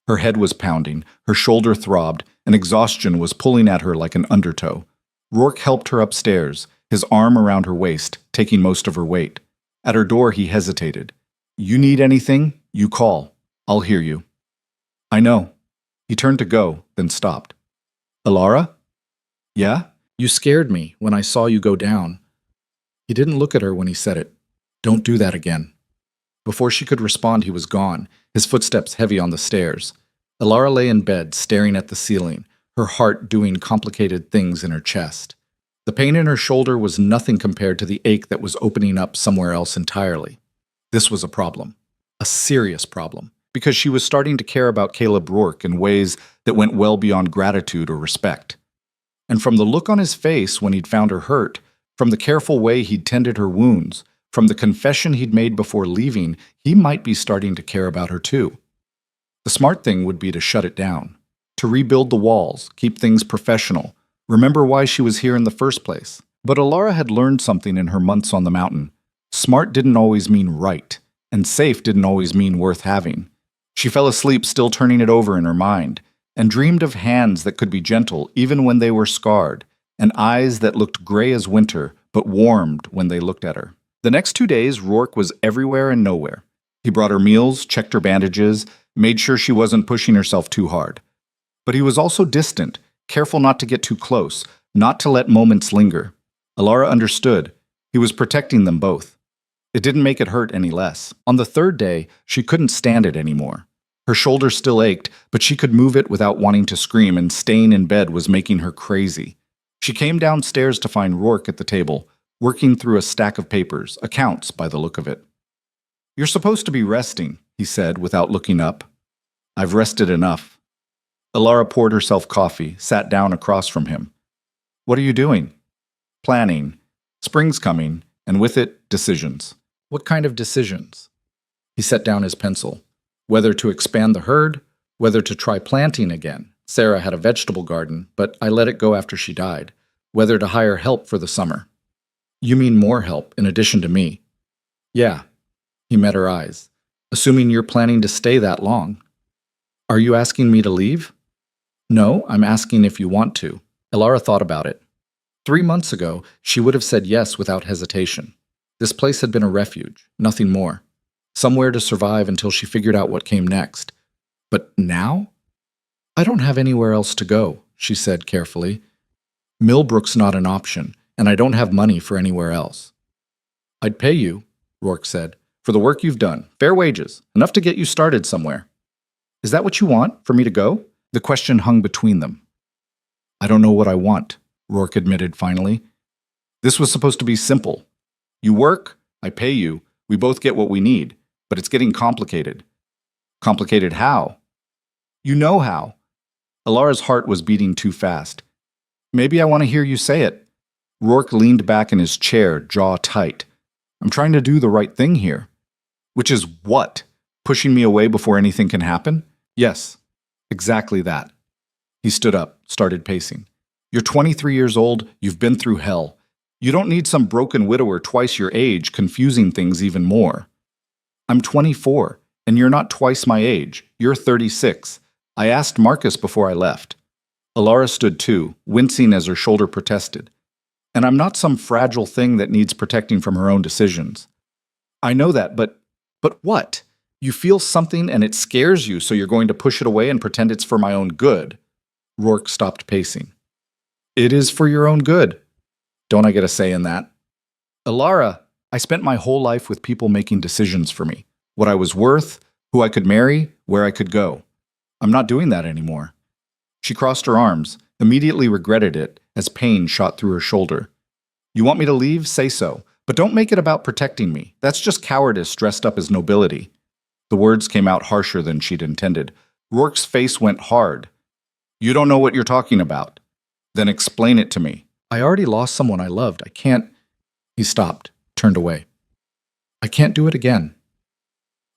Her head was pounding, her shoulder throbbed, and exhaustion was pulling at her like an undertow. Rourke helped her upstairs, his arm around her waist, taking most of her weight. At her door, he hesitated. "You need anything? You call. I'll hear you." "I know." He turned to go, then stopped. "Elara?" "Yeah? You scared me when I saw you go down." He didn't look at her when he said it. "Don't do that again." Before she could respond, he was gone, his footsteps heavy on the stairs. Elara lay in bed, staring at the ceiling, her heart doing complicated things in her chest. The pain in her shoulder was nothing compared to the ache that was opening up somewhere else entirely. This was a problem. A serious problem. Because she was starting to care about Caleb Rourke in ways that went well beyond gratitude or respect. And from the look on his face when he'd found her hurt, from the careful way he'd tended her wounds, from the confession he'd made before leaving, he might be starting to care about her too. The smart thing would be to shut it down, to rebuild the walls, keep things professional, remember why she was here in the first place. But Elara had learned something in her months on the mountain. Smart didn't always mean right, and safe didn't always mean worth having. She fell asleep still turning it over in her mind, and dreamed of hands that could be gentle even when they were scarred, and eyes that looked gray as winter but warmed when they looked at her. The next 2 days, Rourke was everywhere and nowhere. He brought her meals, checked her bandages, made sure she wasn't pushing herself too hard. But he was also distant, careful not to get too close, not to let moments linger. Alara understood. He was protecting them both. It didn't make it hurt any less. On the third day, she couldn't stand it anymore. Her shoulder still ached, but she could move it without wanting to scream, and staying in bed was making her crazy. She came downstairs to find Rourke at the table, working through a stack of papers, accounts by the look of it. "You're supposed to be resting," he said without looking up. "I've rested enough." Alara poured herself coffee, sat down across from him. "What are you doing?" "Planning. Spring's coming, and with it, decisions." "What kind of decisions?" He set down his pencil. Whether to expand the herd, whether to try planting again. Sarah had a vegetable garden, but I let it go after she died. Whether to hire help for the summer. "You mean more help, in addition to me?" "Yeah." He met her eyes. "Assuming you're planning to stay that long." "Are you asking me to leave?" "No, I'm asking if you want to." Alara thought about it. 3 months ago, she would have said yes without hesitation. This place had been a refuge, nothing more. Somewhere to survive until she figured out what came next. But now? "I don't have anywhere else to go," she said carefully. "Millbrook's not an option, and I don't have money for anywhere else." "I'd pay you," Rourke said, "for the work you've done. Fair wages, enough to get you started somewhere." "Is that what you want, for me to go?" The question hung between them. "I don't know what I want," Rourke admitted finally. "This was supposed to be simple. You work, I pay you, we both get what we need, but it's getting complicated." "Complicated how?" "You know how." Alara's heart was beating too fast. "Maybe I want to hear you say it." Rourke leaned back in his chair, jaw tight. "I'm trying to do the right thing here." "Which is what? Pushing me away before anything can happen?" "Yes, exactly that." He stood up, started pacing. "You're 23 years old, you've been through hell. You don't need some broken widower twice your age confusing things even more." "I'm 24, and you're not twice my age. You're 36. I asked Marcus before I left." Alara stood too, wincing as her shoulder protested. "And I'm not some fragile thing that needs protecting from her own decisions." "I know that, but what? You feel something and it scares you, so you're going to push it away and pretend it's for my own good." Rourke stopped pacing. "It is for your own good. Don't I get a say in that?" "Alara, I spent my whole life with people making decisions for me. What I was worth, who I could marry, where I could go. I'm not doing that anymore." She crossed her arms, immediately regretted it as pain shot through her shoulder. "You want me to leave? Say so. But don't make it about protecting me. That's just cowardice dressed up as nobility." The words came out harsher than she'd intended. Rourke's face went hard. "You don't know what you're talking about." "Then explain it to me." "I already lost someone I loved. I can't—" He stopped, turned away. "I can't do it again."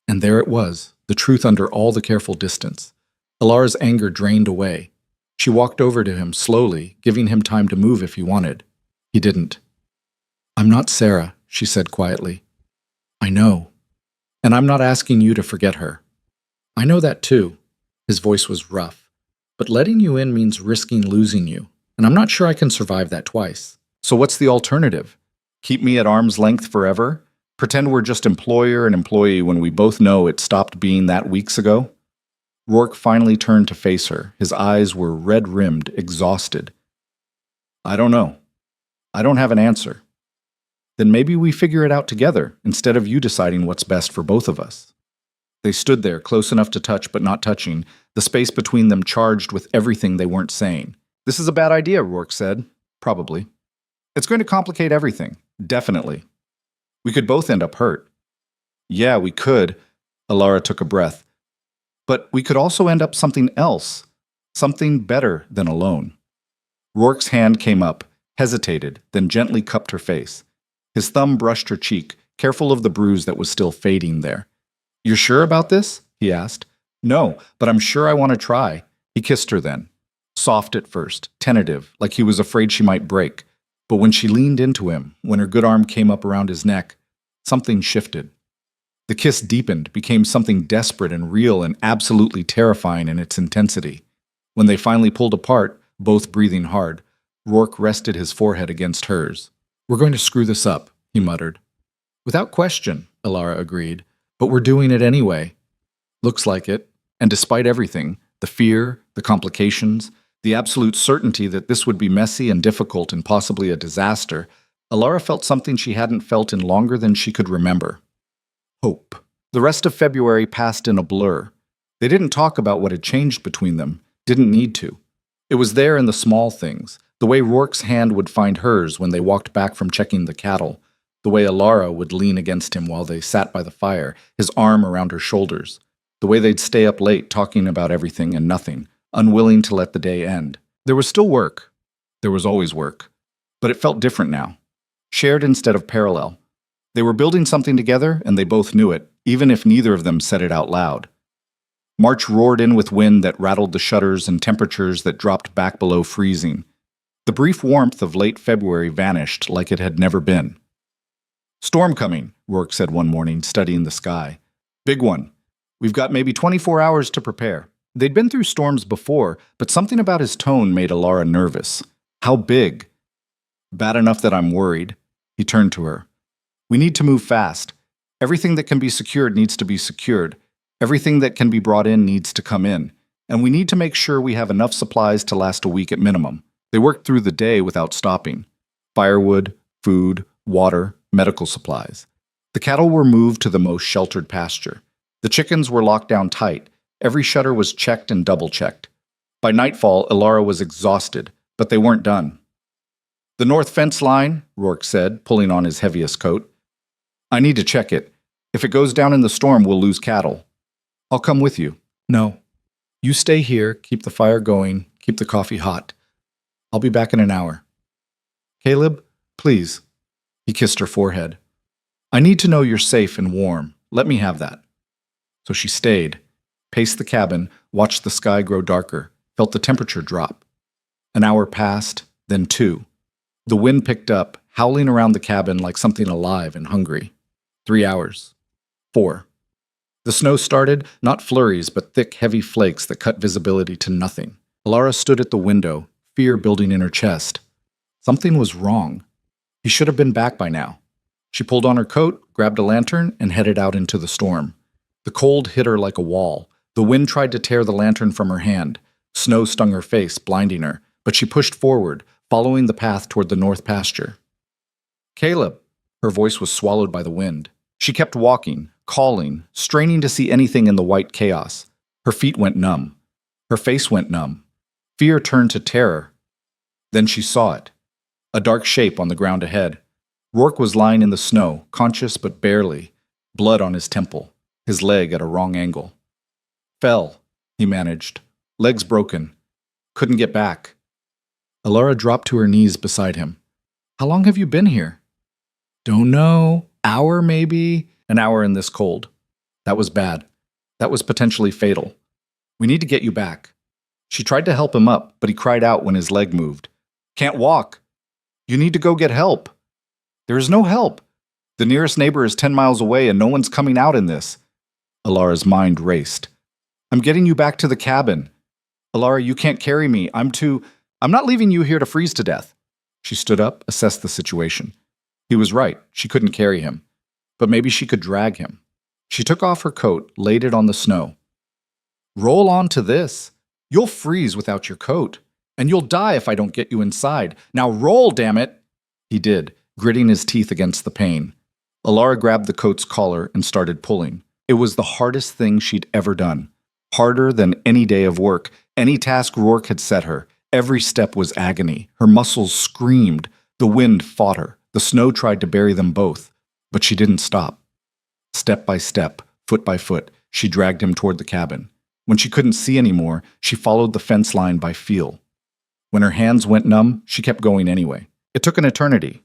And there it was, the truth under all the careful distance. Alara's anger drained away. She walked over to him slowly, giving him time to move if he wanted. He didn't. "I'm not Sarah," she said quietly. "I know. And I'm not asking you to forget her." "I know that too." His voice was rough. "But letting you in means risking losing you, and I'm not sure I can survive that twice." "So what's the alternative? Keep me at arm's length forever? Pretend we're just employer and employee when we both know it stopped being that weeks ago?" Rourke finally turned to face her. His eyes were red-rimmed, exhausted. "I don't know. I don't have an answer." "Then maybe we figure it out together, instead of you deciding what's best for both of us." They stood there, close enough to touch but not touching, the space between them charged with everything they weren't saying. "This is a bad idea," Rourke said. "Probably. It's going to complicate everything. Definitely. We could both end up hurt." "Yeah, we could." Alara took a breath. "But we could also end up something else. Something better than alone." Rourke's hand came up, hesitated, then gently cupped her face. His thumb brushed her cheek, careful of the bruise that was still fading there. "You're sure about this?" he asked. "No, but I'm sure I want to try." He kissed her then. Soft at first, tentative, like he was afraid she might break. But when she leaned into him, when her good arm came up around his neck, something shifted. The kiss deepened, became something desperate and real and absolutely terrifying in its intensity. When they finally pulled apart, both breathing hard, Rourke rested his forehead against hers. "We're going to screw this up," he muttered. "Without question," Alara agreed. But we're doing it anyway. Looks like it. And despite everything, the fear, the complications, the absolute certainty that this would be messy and difficult and possibly a disaster, Alara felt something she hadn't felt in longer than she could remember. Hope. The rest of February passed in a blur. They didn't talk about what had changed between them, didn't need to. It was there in the small things, the way Rourke's hand would find hers when they walked back from checking the cattle, the way Alara would lean against him while they sat by the fire, his arm around her shoulders, the way they'd stay up late talking about everything and nothing, unwilling to let the day end. There was still work. There was always work. But it felt different now. Shared instead of parallel. They were building something together, and they both knew it, even if neither of them said it out loud. March roared in with wind that rattled the shutters and temperatures that dropped back below freezing. The brief warmth of late February vanished like it had never been. "Storm coming," Rourke said one morning, studying the sky. "Big one. We've got maybe 24 hours to prepare." They'd been through storms before, but something about his tone made Alara nervous. How big? "Bad enough that I'm worried." He turned to her. "We need to move fast. Everything that can be secured needs to be secured. Everything that can be brought in needs to come in. And we need to make sure we have enough supplies to last a week at minimum." They worked through the day without stopping. Firewood, food, water, medical supplies. The cattle were moved to the most sheltered pasture. The chickens were locked down tight. Every shutter was checked and double-checked. By nightfall, Alara was exhausted, but they weren't done. "The north fence line," Rourke said, pulling on his heaviest coat. "I need to check it. If it goes down in the storm, we'll lose cattle." "I'll come with you." "No. You stay here, keep the fire going, keep the coffee hot. I'll be back in an hour." "Caleb, please." He kissed her forehead. "I need to know you're safe and warm. Let me have that." So she stayed, paced the cabin, watched the sky grow darker, felt the temperature drop. An hour passed, then 2. The wind picked up, howling around the cabin like something alive and hungry. 3 hours. 4. The snow started, not flurries, but thick, heavy flakes that cut visibility to nothing. Alara stood at the window, fear building in her chest. Something was wrong. He should have been back by now. She pulled on her coat, grabbed a lantern, and headed out into the storm. The cold hit her like a wall. The wind tried to tear the lantern from her hand. Snow stung her face, blinding her, but she pushed forward, following the path toward the north pasture. "Caleb!" Her voice was swallowed by the wind. She kept walking, calling, straining to see anything in the white chaos. Her feet went numb. Her face went numb. Fear turned to terror. Then she saw it. A dark shape on the ground ahead. Rourke was lying in the snow, conscious but barely, blood on his temple, his leg at a wrong angle. "Fell," he managed. "Legs broken. Couldn't get back." Alara dropped to her knees beside him. "How long have you been here?" "Don't know. Hour, maybe?" "An hour in this cold. That was bad. That was potentially fatal. We need to get you back." She tried to help him up, but he cried out when his leg moved. "Can't walk. You need to go get help." "There is no help. The nearest neighbor is 10 miles away and no one's coming out in this." Alara's mind raced. "I'm getting you back to the cabin." "Alara, you can't carry me. I'm not leaving you here to freeze to death." She stood up, assessed the situation. He was right. She couldn't carry him. But maybe she could drag him. She took off her coat, laid it on the snow. "Roll on to this. You'll freeze without your coat. And you'll die if I don't get you inside. Now roll, damn it!" He did, gritting his teeth against the pain. Alara grabbed the coat's collar and started pulling. It was the hardest thing she'd ever done. Harder than any day of work, any task Rourke had set her. Every step was agony. Her muscles screamed. The wind fought her. The snow tried to bury them both. But she didn't stop. Step by step, foot by foot, she dragged him toward the cabin. When she couldn't see anymore, she followed the fence line by feel. When her hands went numb, she kept going anyway. It took an eternity.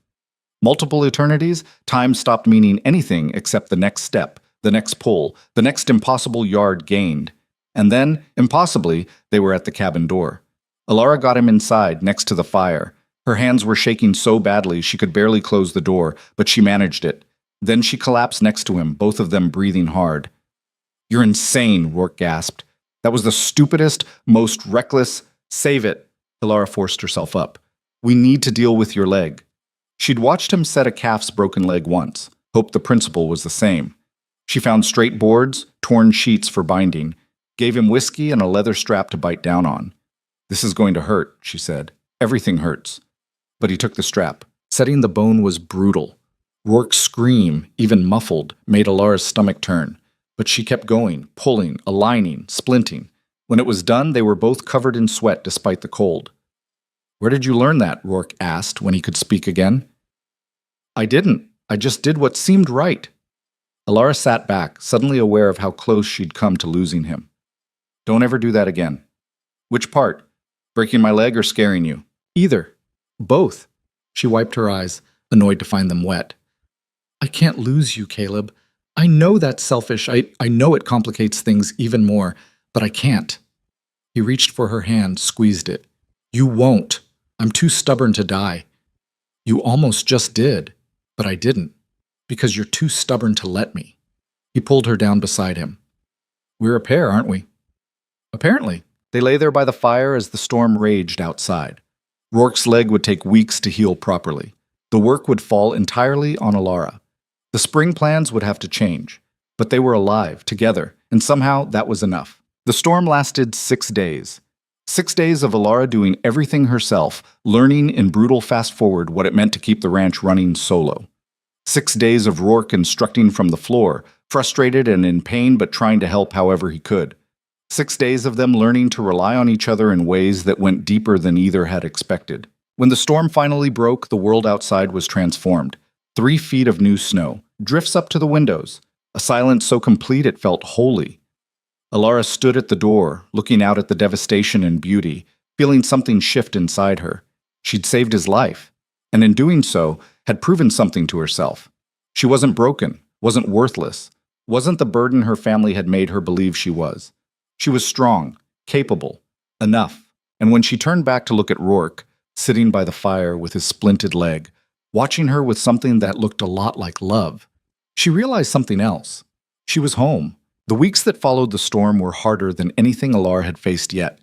Multiple eternities, time stopped meaning anything except the next step, the next pull, the next impossible yard gained. And then, impossibly, they were at the cabin door. Alara got him inside, next to the fire. Her hands were shaking so badly she could barely close the door, but she managed it. Then she collapsed next to him, both of them breathing hard. "You're insane," Rourke gasped. "That was the stupidest, most reckless—" "Save it." Alara forced herself up. "We need to deal with your leg." She'd watched him set a calf's broken leg once, hoped the principle was the same. She found straight boards, torn sheets for binding, gave him whiskey and a leather strap to bite down on. "This is going to hurt," she said. "Everything hurts." But he took the strap. Setting the bone was brutal. Rourke's scream, even muffled, made Alara's stomach turn. But she kept going, pulling, aligning, splinting. When it was done, they were both covered in sweat despite the cold. "Where did you learn that?" Rourke asked when he could speak again. "I didn't. I just did what seemed right." Alara sat back, suddenly aware of how close she'd come to losing him. "Don't ever do that again." "Which part? Breaking my leg or scaring you?" "Either. Both." She wiped her eyes, annoyed to find them wet. "I can't lose you, Caleb. I know that's selfish. I know it complicates things even more, but I can't." He reached for her hand, squeezed it. "You won't. I'm too stubborn to die." "You almost just did, but I didn't, because you're too stubborn to let me." He pulled her down beside him. "We're a pair, aren't we?" "Apparently." They lay there by the fire as the storm raged outside. Rourke's leg would take weeks to heal properly. The work would fall entirely on Alara. The spring plans would have to change, but they were alive, together, and somehow that was enough. The storm lasted 6 days. 6 days of Alara doing everything herself, learning in brutal fast-forward what it meant to keep the ranch running solo. 6 days of Rourke instructing from the floor, frustrated and in pain but trying to help however he could. 6 days of them learning to rely on each other in ways that went deeper than either had expected. When the storm finally broke, the world outside was transformed. 3 feet of new snow, drifts up to the windows, a silence so complete it felt holy. Alara stood at the door, looking out at the devastation and beauty, feeling something shift inside her. She'd saved his life, and in doing so, had proven something to herself. She wasn't broken, wasn't worthless, wasn't the burden her family had made her believe she was. She was strong, capable, enough. And when she turned back to look at Rourke, sitting by the fire with his splinted leg, watching her with something that looked a lot like love, she realized something else. She was home. The weeks that followed the storm were harder than anything Alara had faced yet.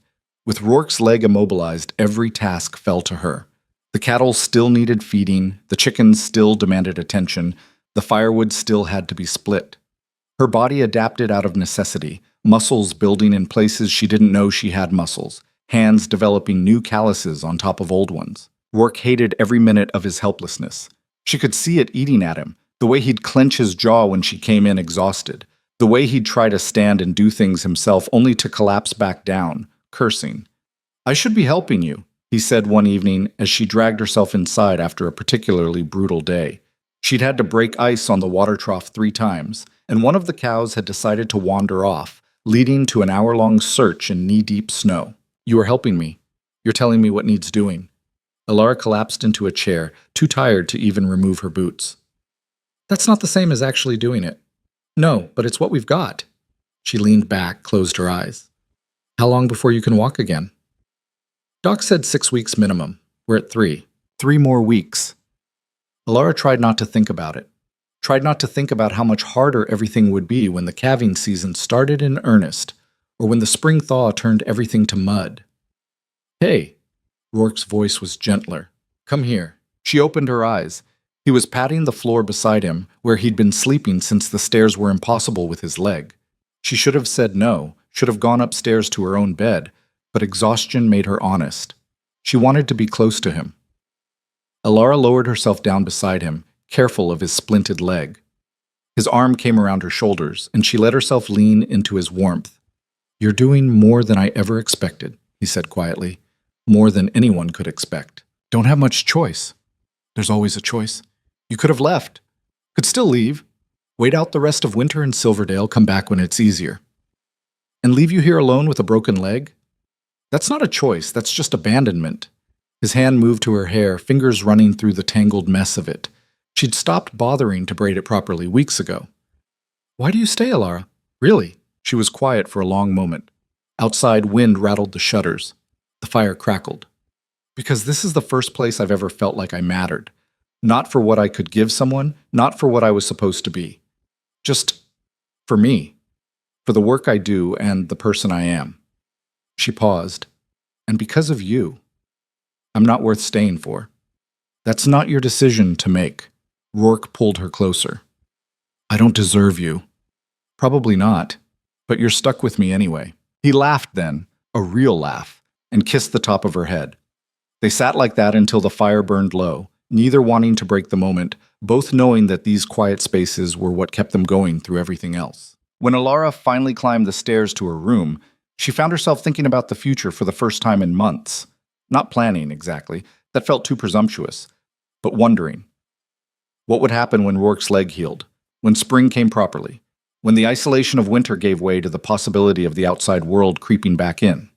With Rourke's leg immobilized, every task fell to her. The cattle still needed feeding, the chickens still demanded attention, the firewood still had to be split. Her body adapted out of necessity, muscles building in places she didn't know she had muscles, hands developing new calluses on top of old ones. Rourke hated every minute of his helplessness. She could see it eating at him, the way he'd clench his jaw when she came in exhausted, the way he'd try to stand and do things himself only to collapse back down, cursing. "I should be helping you," he said one evening as she dragged herself inside after a particularly brutal day. She'd had to break ice on the water trough 3 times, and one of the cows had decided to wander off, leading to an hour-long search in knee-deep snow. "You are helping me. You're telling me what needs doing." Alara collapsed into a chair, too tired to even remove her boots. "That's not the same as actually doing it." "No, but it's what we've got." She leaned back, closed her eyes. "How long before you can walk again?" "Doc said 6 weeks minimum. We're at 3. 3 more weeks." Alara tried not to think about it. Tried not to think about how much harder everything would be when the calving season started in earnest, or when the spring thaw turned everything to mud. "Hey." Rourke's voice was gentler. "Come here." She opened her eyes. He was patting the floor beside him, where he'd been sleeping since the stairs were impossible with his leg. She should have said no, should have gone upstairs to her own bed, but exhaustion made her honest. She wanted to be close to him. Alara lowered herself down beside him, careful of his splinted leg. His arm came around her shoulders, and she let herself lean into his warmth. "You're doing more than I ever expected," he said quietly. "More than anyone could expect. Don't have much choice." "There's always a choice. You could have left. Could still leave. Wait out the rest of winter in Silverdale, come back when it's easier." "And leave you here alone with a broken leg?" "That's not a choice, that's just abandonment." His hand moved to her hair, fingers running through the tangled mess of it. She'd stopped bothering to braid it properly weeks ago. "Why do you stay, Alara? Really?" She was quiet for a long moment. Outside, wind rattled the shutters. The fire crackled. "Because this is the first place I've ever felt like I mattered. Not for what I could give someone, not for what I was supposed to be. Just for me. For the work I do and the person I am." She paused. "And because of you. I'm not worth staying for." "That's not your decision to make." Rourke pulled her closer. "I don't deserve you." Probably not, but you're stuck with me anyway. He laughed then, a real laugh, and kissed the top of her head. They sat like that until the fire burned low, neither wanting to break the moment, both knowing that these quiet spaces were what kept them going through everything else. When Alara finally climbed the stairs to her room, she found herself thinking about the future for the first time in months. Not planning, exactly. That felt too presumptuous. But wondering. What would happen when Rourke's leg healed? When spring came properly? When the isolation of winter gave way to the possibility of the outside world creeping back in?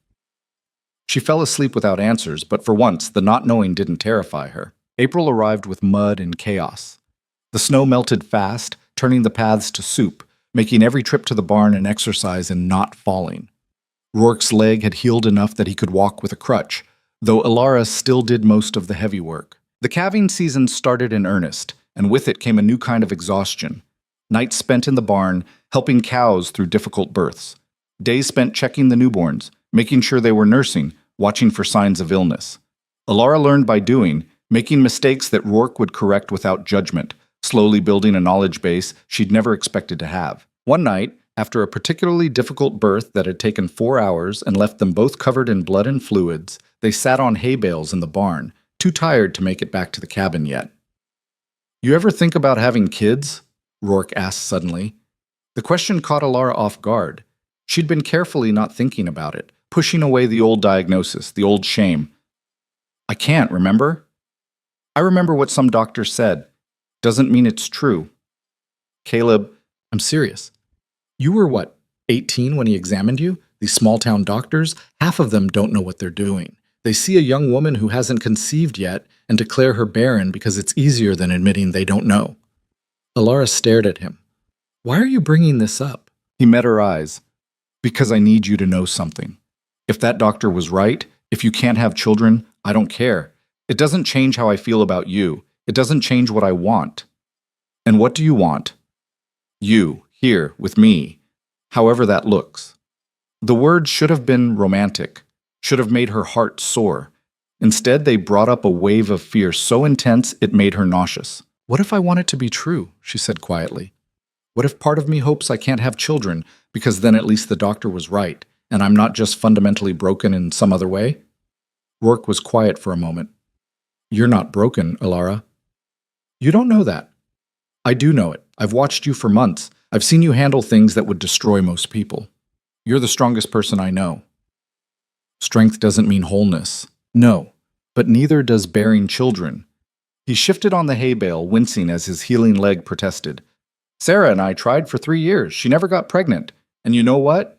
She fell asleep without answers, but for once, the not knowing didn't terrify her. April arrived with mud and chaos. The snow melted fast, turning the paths to soup, making every trip to the barn an exercise in not falling. Rourke's leg had healed enough that he could walk with a crutch, though Alara still did most of the heavy work. The calving season started in earnest, and with it came a new kind of exhaustion. Nights spent in the barn, helping cows through difficult births. Days spent checking the newborns, making sure they were nursing, watching for signs of illness. Alara learned by doing, making mistakes that Rourke would correct without judgment, slowly building a knowledge base she'd never expected to have. One night, after a particularly difficult birth that had taken 4 hours and left them both covered in blood and fluids, they sat on hay bales in the barn, too tired to make it back to the cabin yet. "You ever think about having kids?" Rourke asked suddenly. The question caught Alara off guard. She'd been carefully not thinking about it, pushing away the old diagnosis, the old shame. "I can't, remember?" "I remember what some doctor said. Doesn't mean it's true." "Caleb, I'm serious. You were what, 18 when he examined you? These small-town doctors, half of them don't know what they're doing. They see a young woman who hasn't conceived yet and declare her barren because it's easier than admitting they don't know." Alara stared at him. "Why are you bringing this up?" He met her eyes. "Because I need you to know something. If that doctor was right, if you can't have children, I don't care. It doesn't change how I feel about you. It doesn't change what I want." "And what do you want?" "You, here, with me, however that looks." The words should have been romantic, should have made her heart soar. Instead, they brought up a wave of fear so intense it made her nauseous. "What if I want it to be true?" she said quietly. "What if part of me hopes I can't have children because then at least the doctor was right, and I'm not just fundamentally broken in some other way?" Rourke was quiet for a moment. "You're not broken, Alara." "You don't know that." "I do know it. I've watched you for months. I've seen you handle things that would destroy most people. You're the strongest person I know." "Strength doesn't mean wholeness." "No, but neither does bearing children." He shifted on the hay bale, wincing as his healing leg protested. "Sarah and I tried for 3 years. She never got pregnant. And you know what?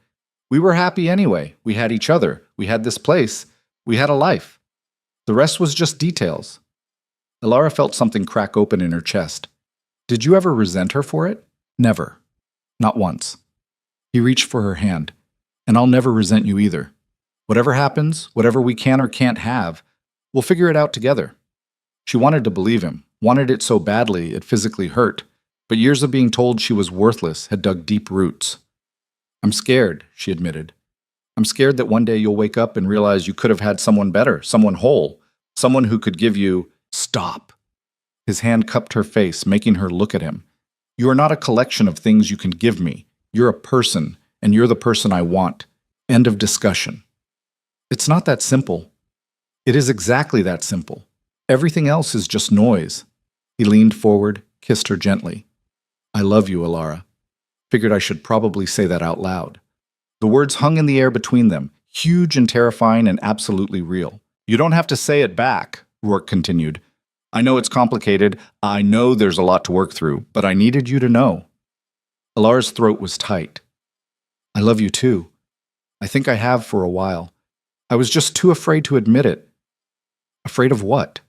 We were happy anyway. We had each other. We had this place. We had a life. The rest was just details." Alara felt something crack open in her chest. "Did you ever resent her for it?" "Never. Not once." He reached for her hand. "And I'll never resent you either. Whatever happens, whatever we can or can't have, we'll figure it out together." She wanted to believe him, wanted it so badly it physically hurt, but years of being told she was worthless had dug deep roots. "I'm scared," she admitted. "I'm scared that one day you'll wake up and realize you could have had someone better, someone whole, someone who could give you—" "Stop." His hand cupped her face, making her look at him. "You are not a collection of things you can give me. You're a person, and you're the person I want. End of discussion." "It's not that simple." "It is exactly that simple. Everything else is just noise." He leaned forward, kissed her gently. "I love you, Alara." Figured I should probably say that out loud. The words hung in the air between them, huge and terrifying and absolutely real. "You don't have to say it back," Rourke continued. "I know it's complicated. I know there's a lot to work through, but I needed you to know." Alara's throat was tight. "I love you too. I think I have for a while. I was just too afraid to admit it." "Afraid of what?"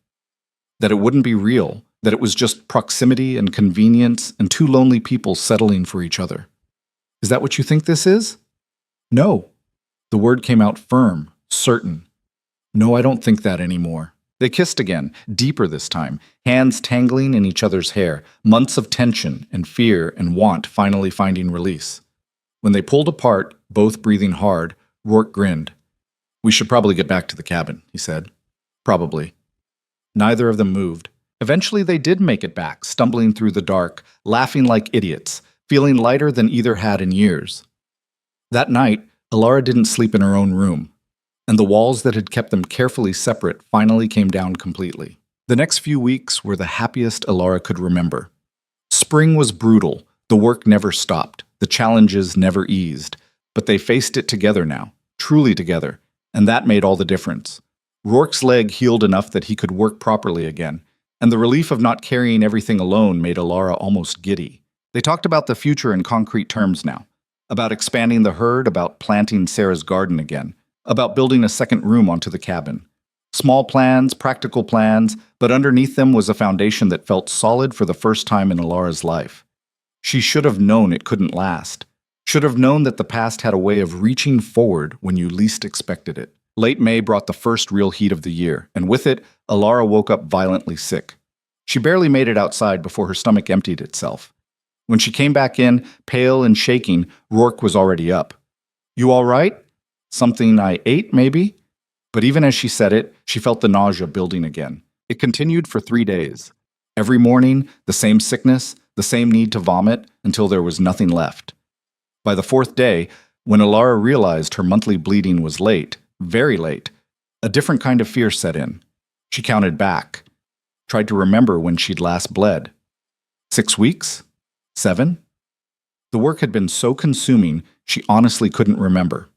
"That it wouldn't be real, that it was just proximity and convenience and two lonely people settling for each other." "Is that what you think this is?" "No." The word came out firm, certain. "No, I don't think that anymore." They kissed again, deeper this time, hands tangling in each other's hair, months of tension and fear and want finally finding release. When they pulled apart, both breathing hard, Rourke grinned. "We should probably get back to the cabin," he said. "Probably." Neither of them moved. Eventually they did make it back, stumbling through the dark, laughing like idiots, feeling lighter than either had in years. That night, Alara didn't sleep in her own room, and the walls that had kept them carefully separate finally came down completely. The next few weeks were the happiest Alara could remember. Spring was brutal, the work never stopped, the challenges never eased, but they faced it together now, truly together, and that made all the difference. Rourke's leg healed enough that he could work properly again, and the relief of not carrying everything alone made Alara almost giddy. They talked about the future in concrete terms now, about expanding the herd, about planting Sarah's garden again, about building a second room onto the cabin. Small plans, practical plans, but underneath them was a foundation that felt solid for the first time in Alara's life. She should have known it couldn't last, should have known that the past had a way of reaching forward when you least expected it. Late May brought the first real heat of the year, and with it, Alara woke up violently sick. She barely made it outside before her stomach emptied itself. When she came back in, pale and shaking, Rourke was already up. "You all right? Something I ate, maybe?" But even as she said it, she felt the nausea building again. It continued for 3 days. Every morning, the same sickness, the same need to vomit, until there was nothing left. By the 4th day, when Alara realized her monthly bleeding was late, very late, a different kind of fear set in. She counted back, tried to remember when she'd last bled. 6 weeks? 7? The work had been so consuming, she honestly couldn't remember.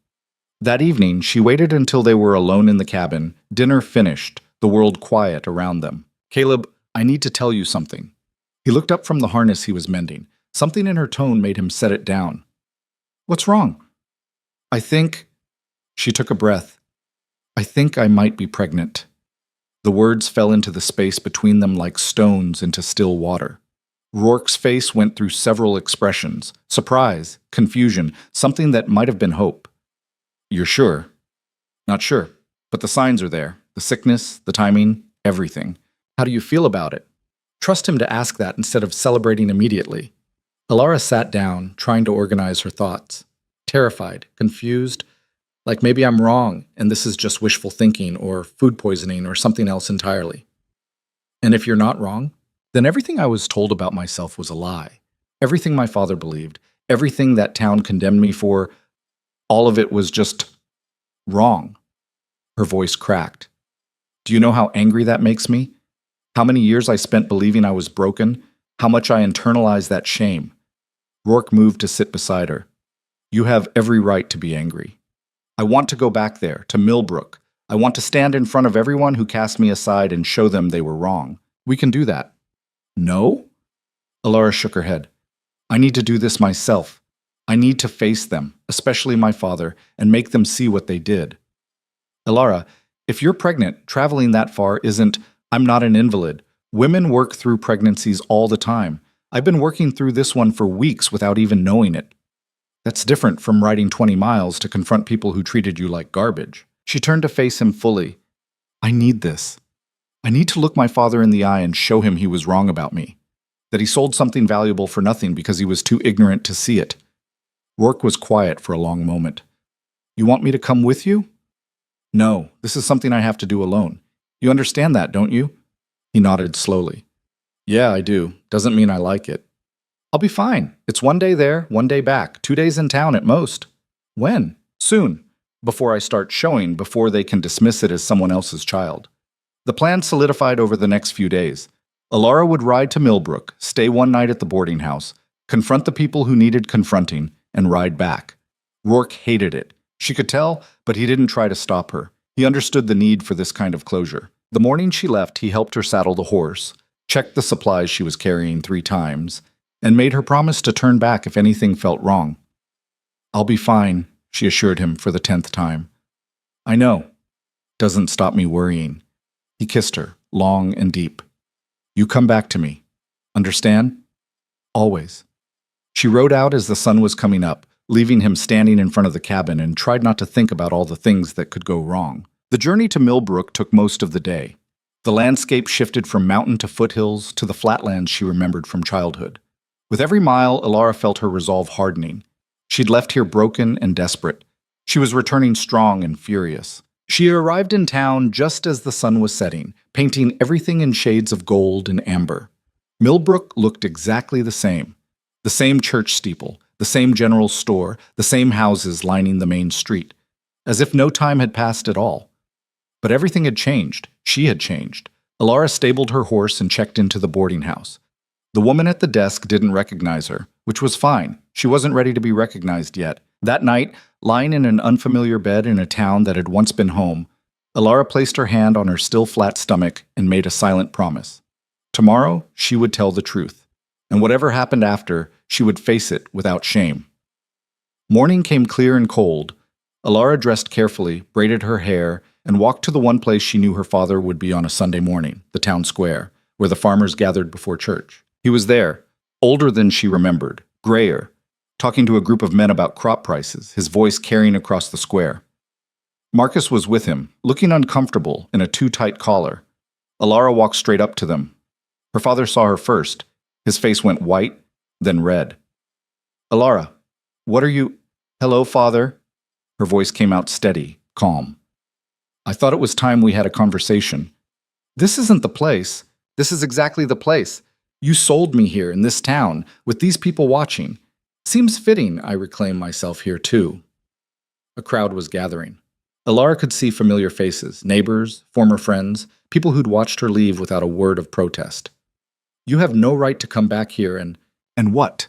That evening, she waited until they were alone in the cabin, dinner finished, the world quiet around them. "Caleb, I need to tell you something." He looked up from the harness he was mending. Something in her tone made him set it down. "What's wrong?" "I think—" She took a breath. "I think I might be pregnant." The words fell into the space between them like stones into still water. Rourke's face went through several expressions: surprise, confusion, something that might have been hope. "You're sure?" "Not sure, but the signs are there. The sickness, the timing, everything. How do you feel about it?" Trust him to ask that instead of celebrating immediately. Alara sat down, trying to organize her thoughts. Terrified, confused, like maybe I'm wrong and this is just wishful thinking or food poisoning or something else entirely. "And if you're not wrong, then everything I was told about myself was a lie. Everything my father believed, everything that town condemned me for, all of it was just wrong." Her voice cracked. "Do you know how angry that makes me? How many years I spent believing I was broken? How much I internalized that shame?" Rourke moved to sit beside her. "You have every right to be angry. I want to go back there, to Millbrook. I want to stand in front of everyone who cast me aside and show them they were wrong. We can do that." "No?" Alara shook her head. "I need to do this myself. I need to face them, especially my father, and make them see what they did." "Alara, if you're pregnant, traveling that far isn't— I'm not an invalid. Women work through pregnancies all the time. I've been working through this one for weeks without even knowing it. That's different from riding 20 miles to confront people who treated you like garbage." She turned to face him fully. "I need this. I need to look my father in the eye and show him he was wrong about me. That he sold something valuable for nothing because he was too ignorant to see it." Rourke was quiet for a long moment. "You want me to come with you?" "No, this is something I have to do alone. You understand that, don't you?" He nodded slowly. "Yeah, I do. Doesn't mean I like it." "I'll be fine. It's 1 day there, 1 day back, 2 days in town at most." "When?" "Soon. Before I start showing, before they can dismiss it as someone else's child." The plan solidified over the next few days. Alara would ride to Millbrook, stay 1 night at the boarding house, confront the people who needed confronting, and ride back. Rourke hated it. She could tell, but he didn't try to stop her. He understood the need for this kind of closure. The morning she left, he helped her saddle the horse, checked the supplies she was carrying 3 times, and made her promise to turn back if anything felt wrong. "I'll be fine," she assured him for the 10th time. "I know. Doesn't stop me worrying." He kissed her, long and deep. "You come back to me. Understand? Always." She rode out as the sun was coming up, leaving him standing in front of the cabin, and tried not to think about all the things that could go wrong. The journey to Millbrook took most of the day. The landscape shifted from mountain to foothills to the flatlands she remembered from childhood. With every mile, Alara felt her resolve hardening. She'd left here broken and desperate. She was returning strong and furious. She arrived in town just as the sun was setting, painting everything in shades of gold and amber. Millbrook looked exactly the same. The same church steeple, the same general store, the same houses lining the main street, as if no time had passed at all. But everything had changed. She had changed. Alara stabled her horse and checked into the boarding house. The woman at the desk didn't recognize her, which was fine. She wasn't ready to be recognized yet. That night, lying in an unfamiliar bed in a town that had once been home, Alara placed her hand on her still flat stomach and made a silent promise. Tomorrow, she would tell the truth, and whatever happened after, she would face it without shame. Morning came clear and cold. Alara dressed carefully, braided her hair, and walked to the one place she knew her father would be on a Sunday morning, the town square, where the farmers gathered before church. He was there, older than she remembered, grayer, talking to a group of men about crop prices, his voice carrying across the square. Marcus was with him, looking uncomfortable in a too-tight collar. Alara walked straight up to them. Her father saw her first. His face went white, then red. "Alara, what are you—" "Hello, father." Her voice came out steady, calm. "I thought it was time we had a conversation. This isn't the place. This is exactly the place. You sold me here in this town, with these people watching. Seems fitting I reclaim myself here too." A crowd was gathering. Alara could see familiar faces, neighbors, former friends, people who'd watched her leave without a word of protest. "You have no right to come back here and—" "And what?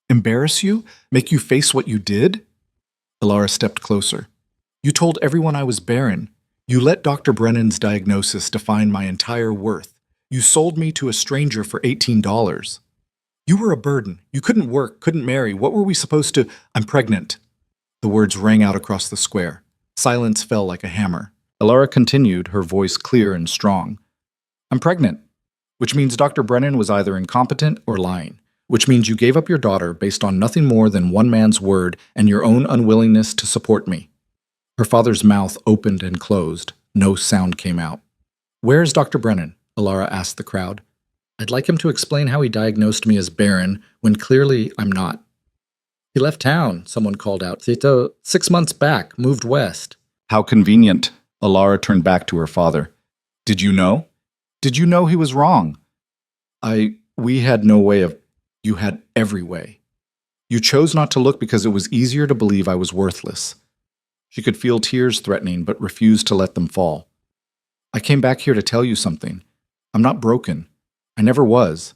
Embarrass you? Make you face what you did?" Alara stepped closer. "You told everyone I was barren. You let Dr. Brennan's diagnosis define my entire worth. You sold me to a stranger for $18. You were a burden. You couldn't work, couldn't marry. What were we supposed to— I'm pregnant." The words rang out across the square. Silence fell like a hammer. Alara continued, her voice clear and strong. "I'm pregnant, which means Dr. Brennan was either incompetent or lying, which means you gave up your daughter based on nothing more than one man's word and your own unwillingness to support me." Her father's mouth opened and closed. No sound came out. "Where is Dr. Brennan?" Alara asked the crowd. "I'd like him to explain how he diagnosed me as barren when clearly I'm not." "He left town," someone called out. "Tito, 6 months back, moved west." "How convenient." Alara turned back to her father. "Did you know? Did you know he was wrong?" We had no way of—" "You had every way. You chose not to look because it was easier to believe I was worthless." She could feel tears threatening, but refused to let them fall. "I came back here to tell you something. I'm not broken. I never was.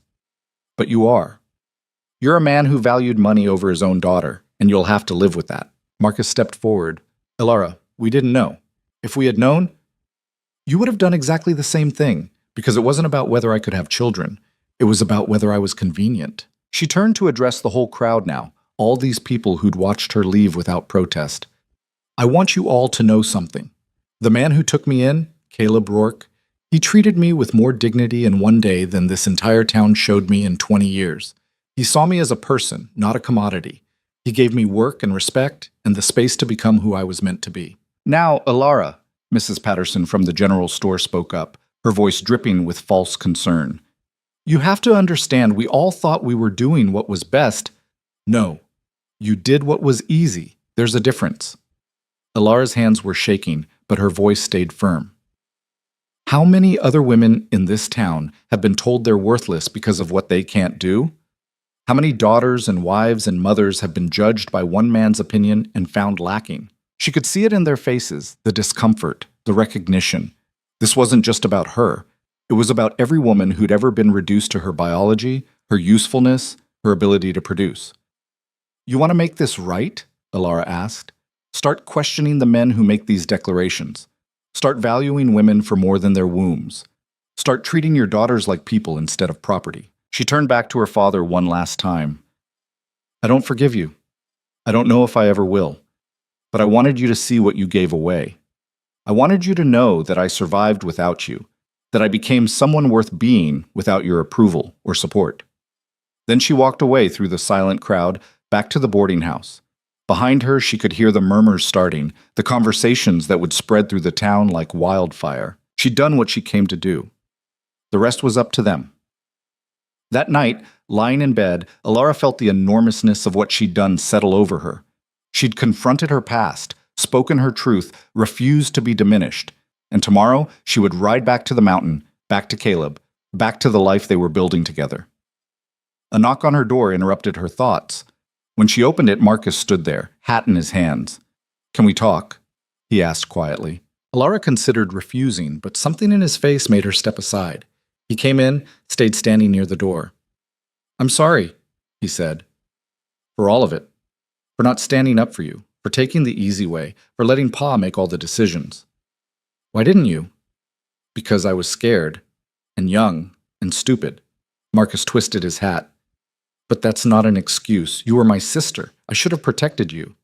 But you are. You're a man who valued money over his own daughter, and you'll have to live with that." Marcus stepped forward. "Alara, we didn't know. If we had known, you would have done exactly the same thing, because it wasn't about whether I could have children. It was about whether I was convenient." She turned to address the whole crowd now, all these people who'd watched her leave without protest. "I want you all to know something. The man who took me in, Caleb Rourke, he treated me with more dignity in one day than this entire town showed me in 20 years. He saw me as a person, not a commodity. He gave me work and respect and the space to become who I was meant to be." "Now, Alara," Mrs. Patterson from the general store spoke up, her voice dripping with false concern. "You have to understand we all thought we were doing what was best." "No. You did what was easy. There's a difference." Alara's hands were shaking, but her voice stayed firm. "How many other women in this town have been told they're worthless because of what they can't do? How many daughters and wives and mothers have been judged by one man's opinion and found lacking?" She could see it in their faces, the discomfort, the recognition. This wasn't just about her. It was about every woman who'd ever been reduced to her biology, her usefulness, her ability to produce. "You want to make this right?" Alara asked. "Start questioning the men who make these declarations. Start valuing women for more than their wombs. Start treating your daughters like people instead of property." She turned back to her father one last time. "I don't forgive you. I don't know if I ever will. But I wanted you to see what you gave away. I wanted you to know that I survived without you, that I became someone worth being without your approval or support." Then she walked away through the silent crowd, back to the boarding house. Behind her, she could hear the murmurs starting, the conversations that would spread through the town like wildfire. She'd done what she came to do. The rest was up to them. That night, lying in bed, Alara felt the enormousness of what she'd done settle over her. She'd confronted her past, spoken her truth, refused to be diminished. And tomorrow, she would ride back to the mountain, back to Caleb, back to the life they were building together. A knock on her door interrupted her thoughts. When she opened it, Marcus stood there, hat in his hands. "Can we talk?" he asked quietly. Alara considered refusing, but something in his face made her step aside. He came in, stayed standing near the door. "I'm sorry," he said. "For all of it. For not standing up for you, for taking the easy way, for letting Pa make all the decisions." "Why didn't you?" "Because I was scared, and young, and stupid." Marcus twisted his hat. "But that's not an excuse. You were my sister. I should have protected you."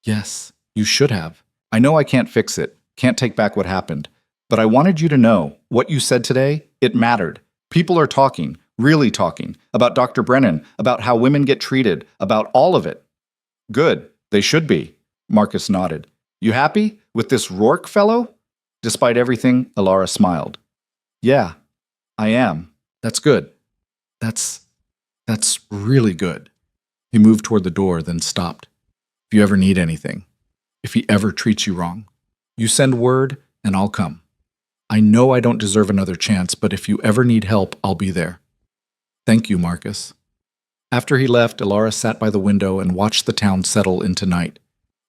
"Yes, you should have. I know I can't fix it, can't take back what happened. But I wanted you to know, what you said today, it mattered. People are talking, really talking, about Dr. Brennan, about how women get treated, about all of it." "Good. They should be." Marcus nodded. "You happy with this Rourke fellow?" Despite everything, Alara smiled. "Yeah, I am. That's good. That's really good." He moved toward the door, then stopped. "If you ever need anything, if he ever treats you wrong, you send word and I'll come. I know I don't deserve another chance, but if you ever need help, I'll be there." "Thank you, Marcus." After he left, Alara sat by the window and watched the town settle into night.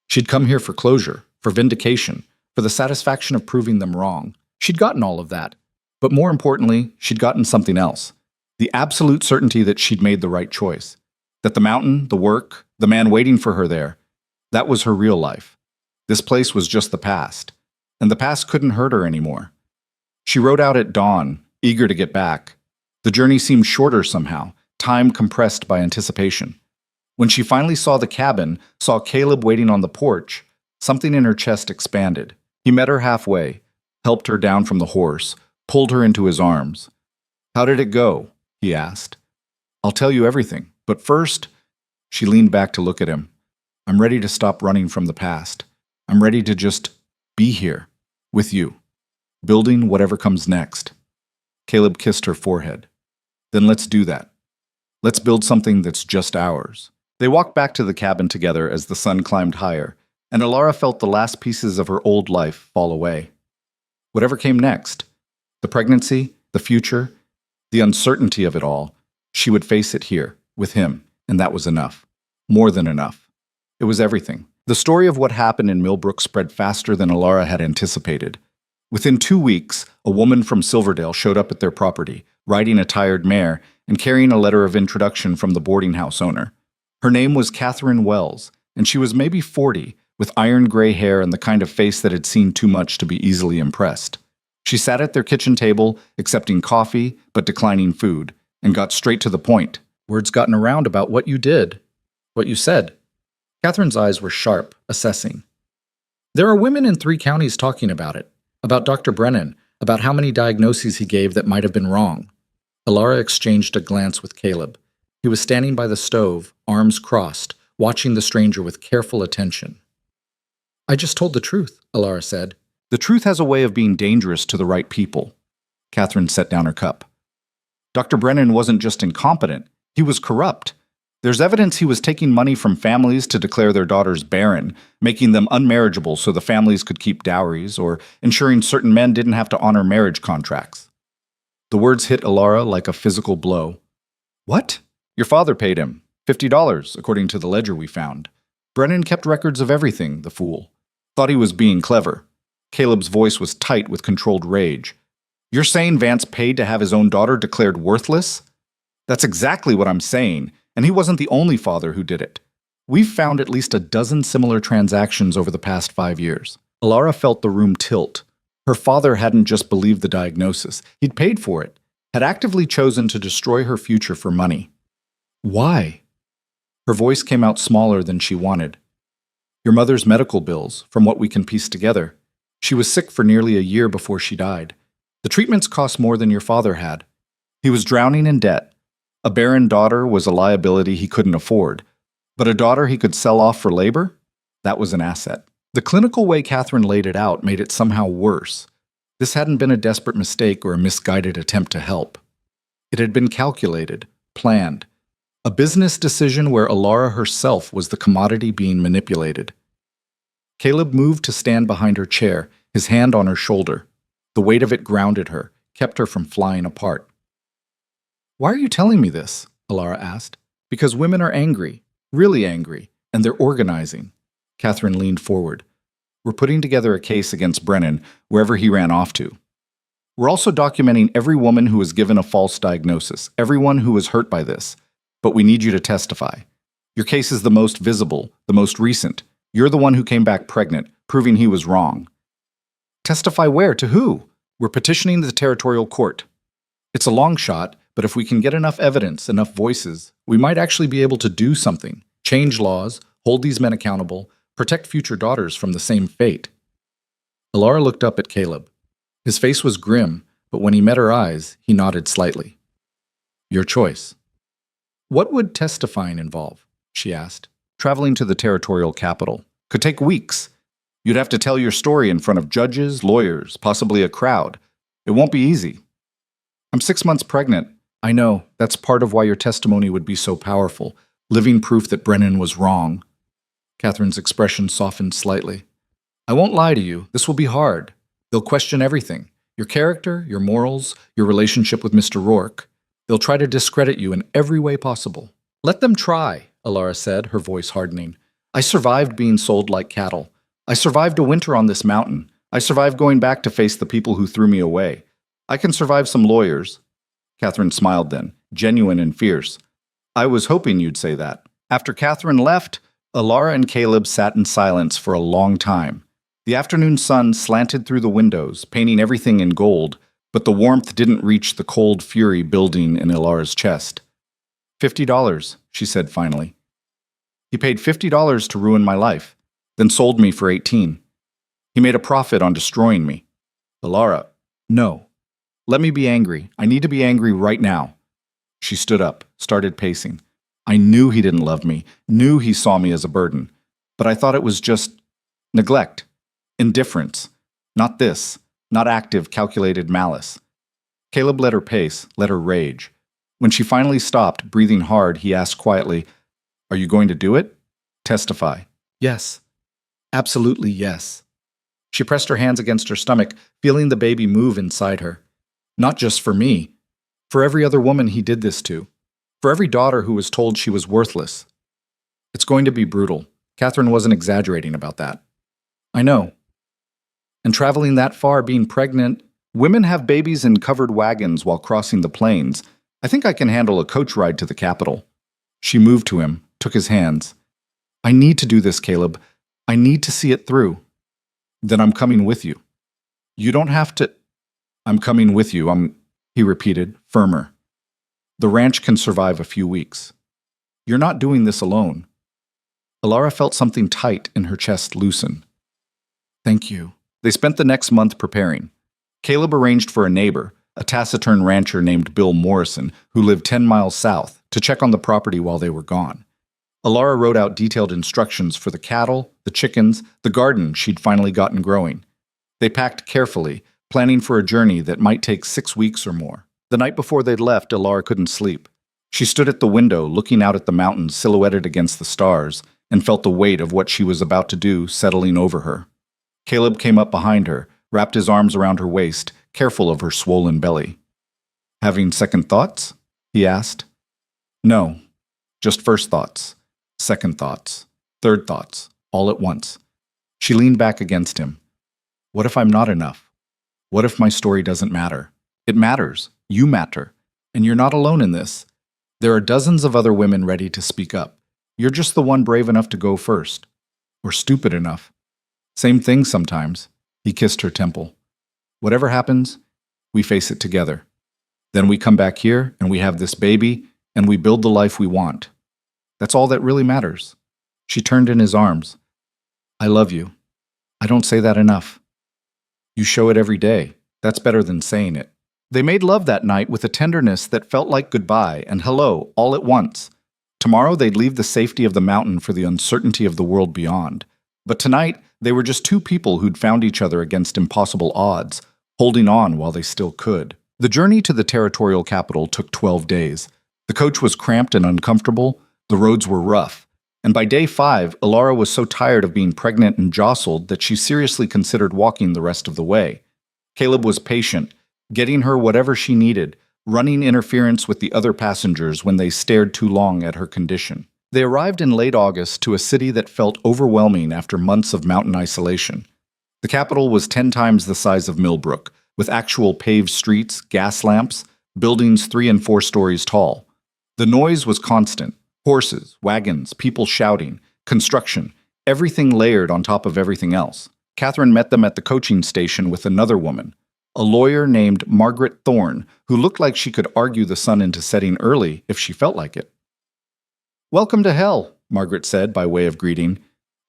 She'd come here for closure, for vindication, for the satisfaction of proving them wrong. She'd gotten all of that. But more importantly, she'd gotten something else. The absolute certainty that she'd made the right choice. That the mountain, the work, the man waiting for her there, that was her real life. This place was just the past. And the past couldn't hurt her anymore. She rode out at dawn, eager to get back. The journey seemed shorter somehow, time compressed by anticipation. When she finally saw the cabin, saw Caleb waiting on the porch, something in her chest expanded. He met her halfway, helped her down from the horse, pulled her into his arms. "How did it go?" he asked. "I'll tell you everything, but first," she leaned back to look at him. "I'm ready to stop running from the past. I'm ready to just be here, with you, building whatever comes next." Caleb kissed her forehead. "Then let's do that. Let's build something that's just ours." They walked back to the cabin together as the sun climbed higher, and Alara felt the last pieces of her old life fall away. Whatever came next, the pregnancy, the future, the uncertainty of it all, she would face it here, with him, and that was enough. More than enough. It was everything. The story of what happened in Millbrook spread faster than Alara had anticipated. Within 2 weeks, a woman from Silverdale showed up at their property, riding a tired mare and carrying a letter of introduction from the boarding house owner. Her name was Catherine Wells, and she was maybe 40, with iron gray hair and the kind of face that had seen too much to be easily impressed. She sat at their kitchen table, accepting coffee but declining food, and got straight to the point. "Word's gotten around about what you did, what you said." Catherine's eyes were sharp, assessing. "There are women in 3 counties talking about it, about Dr. Brennan, about how many diagnoses he gave that might have been wrong." Alara exchanged a glance with Caleb. He was standing by the stove, arms crossed, watching the stranger with careful attention. "I just told the truth," Alara said. "The truth has a way of being dangerous to the right people." Catherine set down her cup. "Dr. Brennan wasn't just incompetent, he was corrupt. There's evidence he was taking money from families to declare their daughters barren, making them unmarriageable so the families could keep dowries, or ensuring certain men didn't have to honor marriage contracts." The words hit Alara like a physical blow. "What?" "Your father paid him $50, according to the ledger we found. Brennan kept records of everything, the fool. Thought he was being clever." Caleb's voice was tight with controlled rage. "You're saying Vance paid to have his own daughter declared worthless?" "That's exactly what I'm saying, and he wasn't the only father who did it. We've found at least a dozen similar transactions over the past 5 years." Alara felt the room tilt. Her father hadn't just believed the diagnosis, he'd paid for it, had actively chosen to destroy her future for money. "Why?" Her voice came out smaller than she wanted. "Your mother's medical bills, from what we can piece together. She was sick for nearly a year before she died. The treatments cost more than your father had. He was drowning in debt. A barren daughter was a liability he couldn't afford. But a daughter he could sell off for labor? That was an asset." The clinical way Catherine laid it out made it somehow worse. This hadn't been a desperate mistake or a misguided attempt to help. It had been calculated, planned. A business decision where Alara herself was the commodity being manipulated. Caleb moved to stand behind her chair, his hand on her shoulder. The weight of it grounded her, kept her from flying apart. "Why are you telling me this?" Alara asked. Because women are angry, really angry, and they're organizing. Catherine leaned forward. We're putting together a case against Brennan wherever he ran off to. We're also documenting every woman who was given a false diagnosis, everyone who was hurt by this. But we need you to testify. Your case is the most visible, the most recent. You're the one who came back pregnant, proving he was wrong. Testify where? To who? We're petitioning the territorial court. It's a long shot, but if we can get enough evidence, enough voices, we might actually be able to do something. Change laws, hold these men accountable, protect future daughters from the same fate. Alara looked up at Caleb. His face was grim, but when he met her eyes, he nodded slightly. Your choice. What would testifying involve? She asked. Traveling to the territorial capital. Could take weeks. You'd have to tell your story in front of judges, lawyers, possibly a crowd. It won't be easy. I'm 6 months pregnant. I know, that's part of why your testimony would be so powerful, living proof that Brennan was wrong. Catherine's expression softened slightly. I won't lie to you, this will be hard. They'll question everything. Your character, your morals, your relationship with Mr. Rourke. They'll try to discredit you in every way possible. Let them try, Alara said, her voice hardening. I survived being sold like cattle. I survived a winter on this mountain. I survived going back to face the people who threw me away. I can survive some lawyers. Catherine smiled then, genuine and fierce. I was hoping you'd say that. After Catherine left, Alara and Caleb sat in silence for a long time. The afternoon sun slanted through the windows, painting everything in gold, but the warmth didn't reach the cold fury building in Alara's chest. $50, she said finally. He paid $50 to ruin my life, then sold me for 18. He made a profit on destroying me. Alara, no. Let me be angry. I need to be angry right now. She stood up, started pacing. I knew he didn't love me, knew he saw me as a burden, but I thought it was just neglect, indifference. Not this, not active, calculated malice. Caleb let her pace, let her rage. When she finally stopped, breathing hard, he asked quietly, Are you going to do it? Testify. Yes. Absolutely yes. She pressed her hands against her stomach, feeling the baby move inside her. Not just for me. For every other woman he did this to. For every daughter who was told she was worthless. It's going to be brutal. Catherine wasn't exaggerating about that. I know. And traveling that far, being pregnant, women have babies in covered wagons while crossing the plains. I think I can handle a coach ride to the capital. She moved to him, took his hands. I need to do this, Caleb. I need to see it through. Then I'm coming with you. You don't have to... I'm coming with you, he repeated, firmer. The ranch can survive a few weeks. You're not doing this alone. Alara felt something tight in her chest loosen. Thank you. They spent the next month preparing. Caleb arranged for a neighbor, a taciturn rancher named Bill Morrison, who lived 10 miles south, to check on the property while they were gone. Alara wrote out detailed instructions for the cattle, the chickens, the garden she'd finally gotten growing. They packed carefully, planning for a journey that might take 6 weeks or more. The night before they'd left, Alara couldn't sleep. She stood at the window, looking out at the mountains silhouetted against the stars, and felt the weight of what she was about to do settling over her. Caleb came up behind her, wrapped his arms around her waist, careful of her swollen belly. Having second thoughts? He asked. No, just first thoughts, second thoughts, third thoughts, all at once. She leaned back against him. What if I'm not enough? What if my story doesn't matter? It matters. You matter. And you're not alone in this. There are dozens of other women ready to speak up. You're just the one brave enough to go first. Or stupid enough. Same thing sometimes. He kissed her temple. Whatever happens, we face it together. Then we come back here, and we have this baby, and we build the life we want. That's all that really matters. She turned in his arms. I love you. I don't say that enough. You show it every day. That's better than saying it. They made love that night with a tenderness that felt like goodbye and hello all at once. Tomorrow they'd leave the safety of the mountain for the uncertainty of the world beyond. But tonight, they were just two people who'd found each other against impossible odds, holding on while they still could. The journey to the territorial capital took 12 days. The coach was cramped and uncomfortable, the roads were rough, and by day 5, Alara was so tired of being pregnant and jostled that she seriously considered walking the rest of the way. Caleb was patient, getting her whatever she needed, running interference with the other passengers when they stared too long at her condition. They arrived in late August to a city that felt overwhelming after months of mountain isolation. The capital was 10 times the size of Millbrook, with actual paved streets, gas lamps, buildings 3 and 4 stories tall. The noise was constant. Horses, wagons, people shouting, construction, everything layered on top of everything else. Catherine met them at the coaching station with another woman, a lawyer named Margaret Thorne, who looked like she could argue the sun into setting early if she felt like it. "Welcome to hell," Margaret said by way of greeting.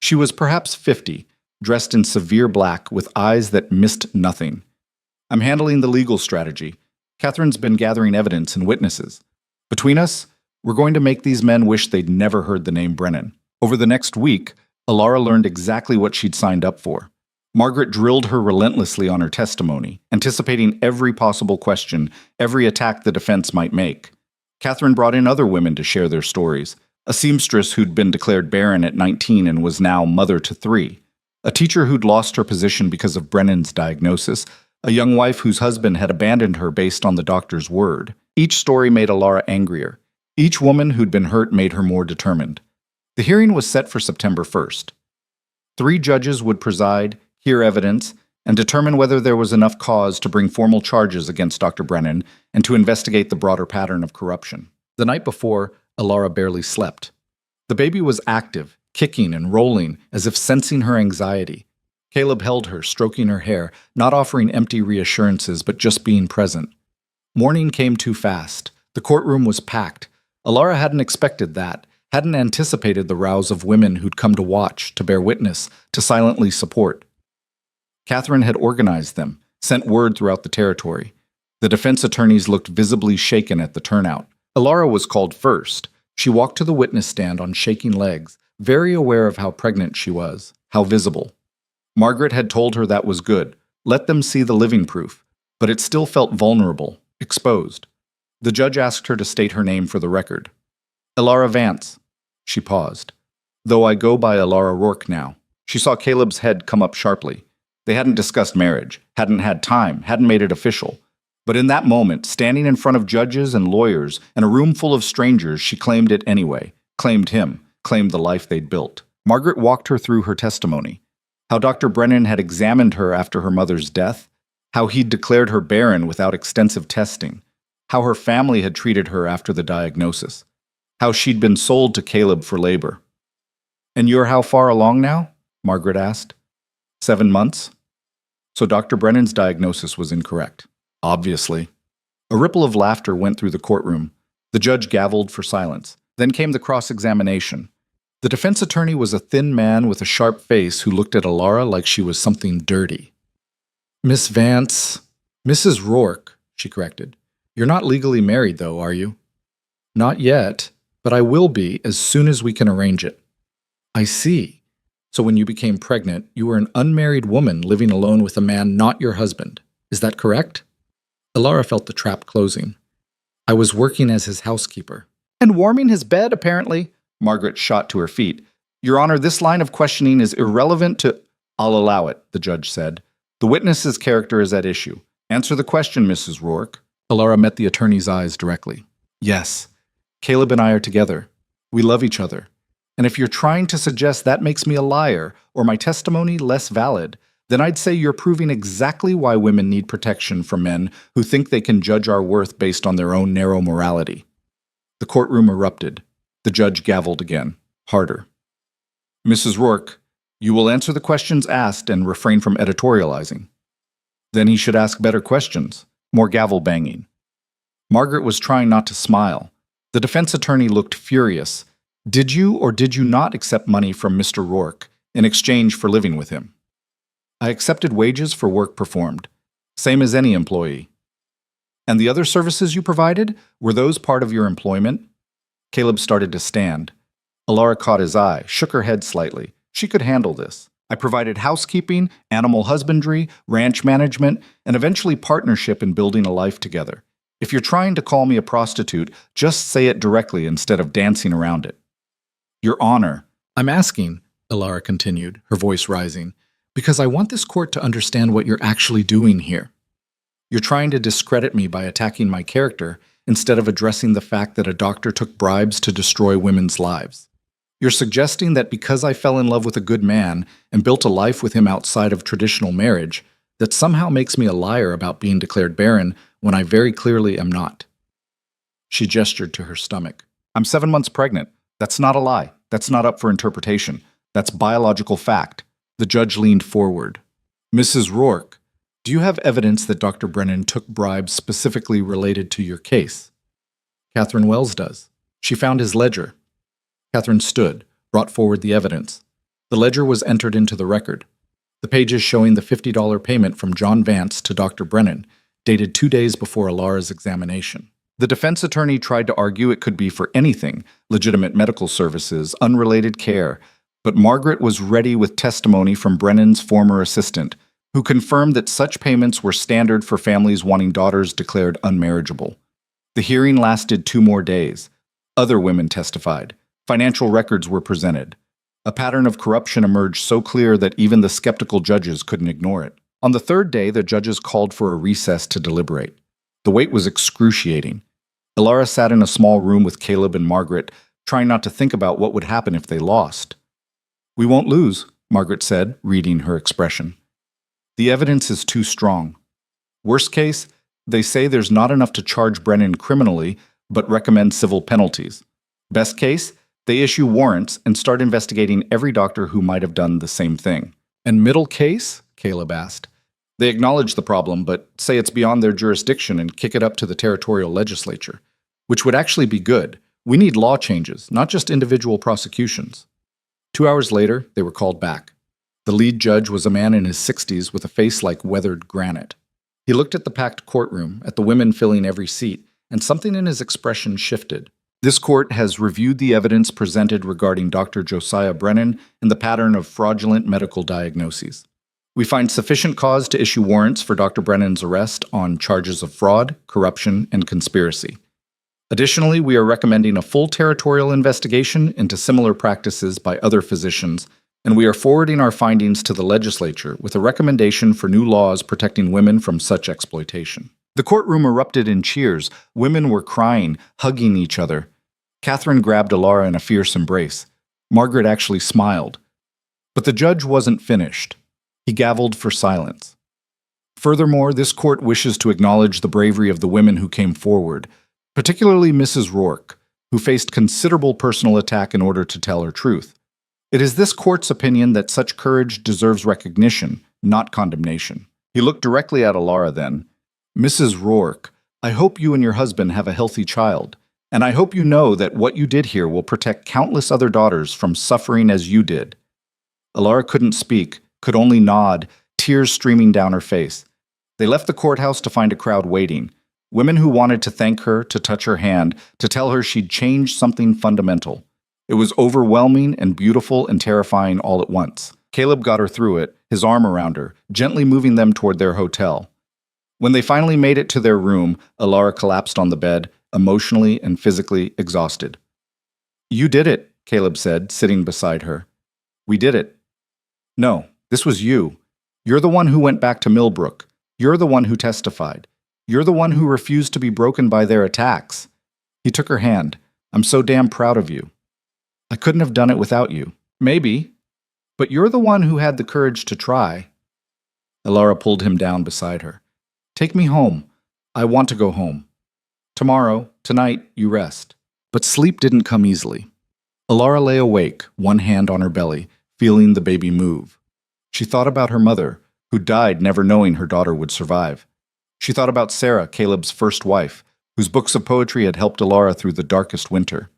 She was perhaps 50, dressed in severe black with eyes that missed nothing. "I'm handling the legal strategy. Catherine's been gathering evidence and witnesses. Between us, we're going to make these men wish they'd never heard the name Brennan." Over the next week, Alara learned exactly what she'd signed up for. Margaret drilled her relentlessly on her testimony, anticipating every possible question, every attack the defense might make. Catherine brought in other women to share their stories. A seamstress who'd been declared barren at 19 and was now mother to 3. A teacher who'd lost her position because of Brennan's diagnosis. A young wife whose husband had abandoned her based on the doctor's word. Each story made Alara angrier. Each woman who'd been hurt made her more determined. The hearing was set for September 1st. 3 judges would preside, hear evidence, and determine whether there was enough cause to bring formal charges against Dr. Brennan and to investigate the broader pattern of corruption. The night before, Alara barely slept. The baby was active, kicking and rolling as if sensing her anxiety. Caleb held her, stroking her hair, not offering empty reassurances but just being present. Morning came too fast. The courtroom was packed. Alara hadn't expected that, hadn't anticipated the rows of women who'd come to watch, to bear witness, to silently support. Catherine had organized them, sent word throughout the territory. The defense attorneys looked visibly shaken at the turnout. Alara was called first. She walked to the witness stand on shaking legs, very aware of how pregnant she was, how visible. Margaret had told her that was good. Let them see the living proof. But it still felt vulnerable, exposed. The judge asked her to state her name for the record. "Alara Vance." She paused. "Though I go by Alara Rourke now." She saw Caleb's head come up sharply. They hadn't discussed marriage, hadn't had time, hadn't made it official. But in that moment, standing in front of judges and lawyers and a room full of strangers, she claimed it anyway, claimed him, claimed the life they'd built. Margaret walked her through her testimony. How Dr. Brennan had examined her after her mother's death, how he'd declared her barren without extensive testing, how her family had treated her after the diagnosis, how she'd been sold to Caleb for labor. "And you're how far along now?" Margaret asked. 7 months? So Dr. Brennan's diagnosis was incorrect. Obviously. A ripple of laughter went through the courtroom. The judge gavelled for silence. Then came the cross-examination. The defense attorney was a thin man with a sharp face who looked at Alara like she was something dirty. "Miss Vance, Mrs. Rourke," she corrected. "You're not legally married, though, are you?" "Not yet, but I will be as soon as we can arrange it." "I see. So when you became pregnant, you were an unmarried woman living alone with a man not your husband. Is that correct?" Alara felt the trap closing. "I was working as his housekeeper." "And warming his bed, apparently." Margaret shot to her feet. "Your Honor, this line of questioning is irrelevant to—" "I'll allow it," the judge said. "The witness's character is at issue. Answer the question, Mrs. Rourke." Alara met the attorney's eyes directly. "Yes. Caleb and I are together. We love each other. And if you're trying to suggest that makes me a liar or my testimony less valid, then I'd say you're proving exactly why women need protection from men who think they can judge our worth based on their own narrow morality." The courtroom erupted. The judge gavelled again, harder. "Mrs. Rourke, you will answer the questions asked and refrain from editorializing." Then he should ask better questions, more gavel banging. Margaret was trying not to smile. The defense attorney looked furious. "Did you or did you not accept money from Mr. Rourke in exchange for living with him?" "I accepted wages for work performed, same as any employee." "And the other services you provided, were those part of your employment?" Caleb started to stand. Alara caught his eye, shook her head slightly. She could handle this. "I provided housekeeping, animal husbandry, ranch management, and eventually partnership in building a life together. If you're trying to call me a prostitute, just say it directly instead of dancing around it." "Your Honor." "I'm asking," Alara continued, her voice rising, "because I want this court to understand what you're actually doing here." You're trying to discredit me by attacking my character instead of addressing the fact that a doctor took bribes to destroy women's lives. You're suggesting that because I fell in love with a good man and built a life with him outside of traditional marriage, that somehow makes me a liar about being declared barren when I very clearly am not. She gestured to her stomach. I'm 7 months pregnant. That's not a lie. That's not up for interpretation. That's biological fact. The judge leaned forward. Mrs. Rourke, do you have evidence that Dr. Brennan took bribes specifically related to your case? Catherine Wells does. She found his ledger. Catherine stood, brought forward the evidence. The ledger was entered into the record. The pages showing the $50 payment from John Vance to Dr. Brennan, dated 2 days before Alara's examination. The defense attorney tried to argue it could be for anything, legitimate medical services, unrelated care, but Margaret was ready with testimony from Brennan's former assistant, who confirmed that such payments were standard for families wanting daughters declared unmarriageable. The hearing lasted 2 more days. Other women testified. Financial records were presented. A pattern of corruption emerged so clear that even the skeptical judges couldn't ignore it. On the 3rd day, the judges called for a recess to deliberate. The wait was excruciating. Alara sat in a small room with Caleb and Margaret, trying not to think about what would happen if they lost. We won't lose, Margaret said, reading her expression. The evidence is too strong. Worst case, they say there's not enough to charge Brennan criminally, but recommend civil penalties. Best case, they issue warrants and start investigating every doctor who might have done the same thing. And middle case? Caleb asked. They acknowledge the problem, but say it's beyond their jurisdiction and kick it up to the territorial legislature, which would actually be good. We need law changes, not just individual prosecutions. 2 hours later, they were called back. The lead judge was a man in his 60s with a face like weathered granite. He looked at the packed courtroom, at the women filling every seat, and something in his expression shifted. This court has reviewed the evidence presented regarding Dr. Josiah Brennan and the pattern of fraudulent medical diagnoses. We find sufficient cause to issue warrants for Dr. Brennan's arrest on charges of fraud, corruption, and conspiracy. Additionally, we are recommending a full territorial investigation into similar practices by other physicians, and we are forwarding our findings to the legislature with a recommendation for new laws protecting women from such exploitation. The courtroom erupted in cheers. Women were crying, hugging each other. Catherine grabbed Alara in a fierce embrace. Margaret actually smiled. But the judge wasn't finished. He gavelled for silence. Furthermore, this court wishes to acknowledge the bravery of the women who came forward, particularly Mrs. Rourke, who faced considerable personal attack in order to tell her truth. It is this court's opinion that such courage deserves recognition, not condemnation. He looked directly at Alara then. Mrs. Rourke, I hope you and your husband have a healthy child. And I hope you know that what you did here will protect countless other daughters from suffering as you did. Alara couldn't speak, could only nod, tears streaming down her face. They left the courthouse to find a crowd waiting. Women who wanted to thank her, to touch her hand, to tell her she'd changed something fundamental. It was overwhelming and beautiful and terrifying all at once. Caleb got her through it, his arm around her, gently moving them toward their hotel. When they finally made it to their room, Alara collapsed on the bed, emotionally and physically exhausted. You did it, Caleb said, sitting beside her. We did it. No, this was you. You're the one who went back to Millbrook. You're the one who testified. You're the one who refused to be broken by their attacks. He took her hand. I'm so damn proud of you. I couldn't have done it without you. Maybe. But you're the one who had the courage to try. Alara pulled him down beside her. Take me home. I want to go home. Tomorrow, tonight, you rest. But sleep didn't come easily. Alara lay awake, one hand on her belly, feeling the baby move. She thought about her mother, who died never knowing her daughter would survive. She thought about Sarah, Caleb's first wife, whose books of poetry had helped Alara through the darkest winter.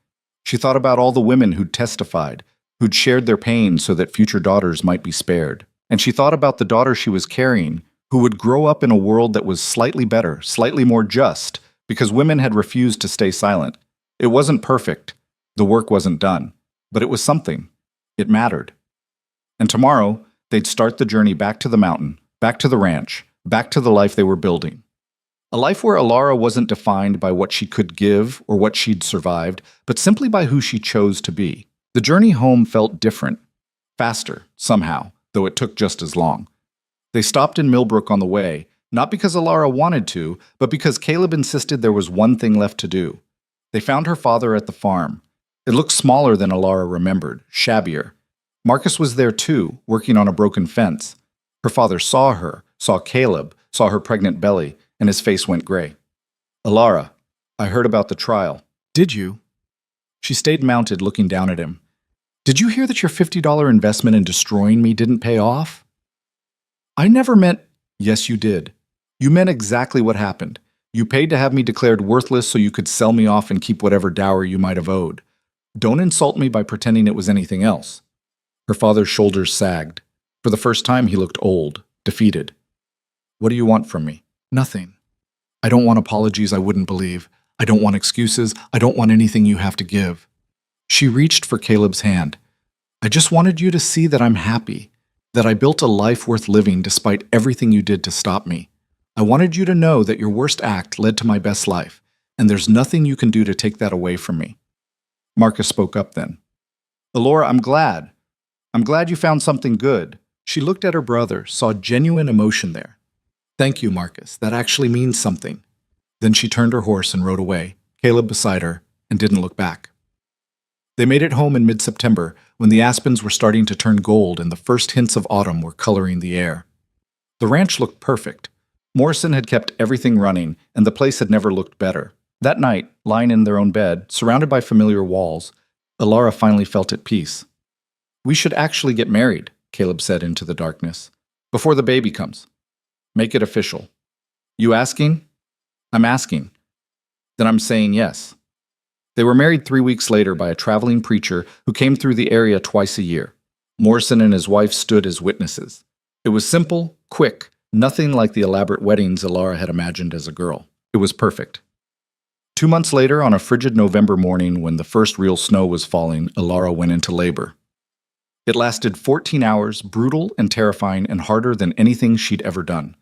She thought about all the women who'd testified, who'd shared their pain so that future daughters might be spared. And she thought about the daughter she was carrying, who would grow up in a world that was slightly better, slightly more just, because women had refused to stay silent. It wasn't perfect. The work wasn't done. But it was something. It mattered. And tomorrow, they'd start the journey back to the mountain, back to the ranch, back to the life they were building. A life where Alara wasn't defined by what she could give or what she'd survived, but simply by who she chose to be. The journey home felt different, faster, somehow, though it took just as long. They stopped in Millbrook on the way, Not because Alara wanted to, but because Caleb insisted there was one thing left to do. They found her father at the farm. It looked smaller than Alara remembered, shabbier. Marcus was there too, working on a broken fence. Her father saw her, saw Caleb, saw her pregnant belly, and his face went gray. Alara, I heard about the trial. Did you? She stayed mounted, looking down at him. Did you hear that your $50 investment in destroying me didn't pay off? I never meant... Yes, you did. You meant exactly what happened. You paid to have me declared worthless so you could sell me off and keep whatever dower you might have owed. Don't insult me by pretending it was anything else. Her father's shoulders sagged. For the first time, he looked old, defeated. What do you want from me? Nothing. I don't want apologies I wouldn't believe. I don't want excuses. I don't want anything you have to give. She reached for Caleb's hand. I just wanted you to see that I'm happy, that I built a life worth living despite everything you did to stop me. I wanted you to know that your worst act led to my best life, and there's nothing you can do to take that away from me. Marcus spoke up then. Alora, I'm glad. I'm glad you found something good. She looked at her brother, saw genuine emotion there. Thank you, Marcus. That actually means something. Then she turned her horse and rode away, Caleb beside her, and didn't look back. They made it home in mid-September, when the aspens were starting to turn gold and the first hints of autumn were coloring the air. The ranch looked perfect. Morrison had kept everything running, and the place had never looked better. That night, lying in their own bed, surrounded by familiar walls, Alara finally felt at peace. We should actually get married, Caleb said into the darkness, before the baby comes. Make it official. You asking? I'm asking. Then I'm saying yes. They were married 3 weeks later by a traveling preacher who came through the area twice a year. Morrison and his wife stood as witnesses. It was simple, quick, nothing like the elaborate weddings Alara had imagined as a girl. It was perfect. 2 months later, on a frigid November morning when the first real snow was falling, Alara went into labor. It lasted 14 hours, brutal and terrifying and harder than anything she'd ever done.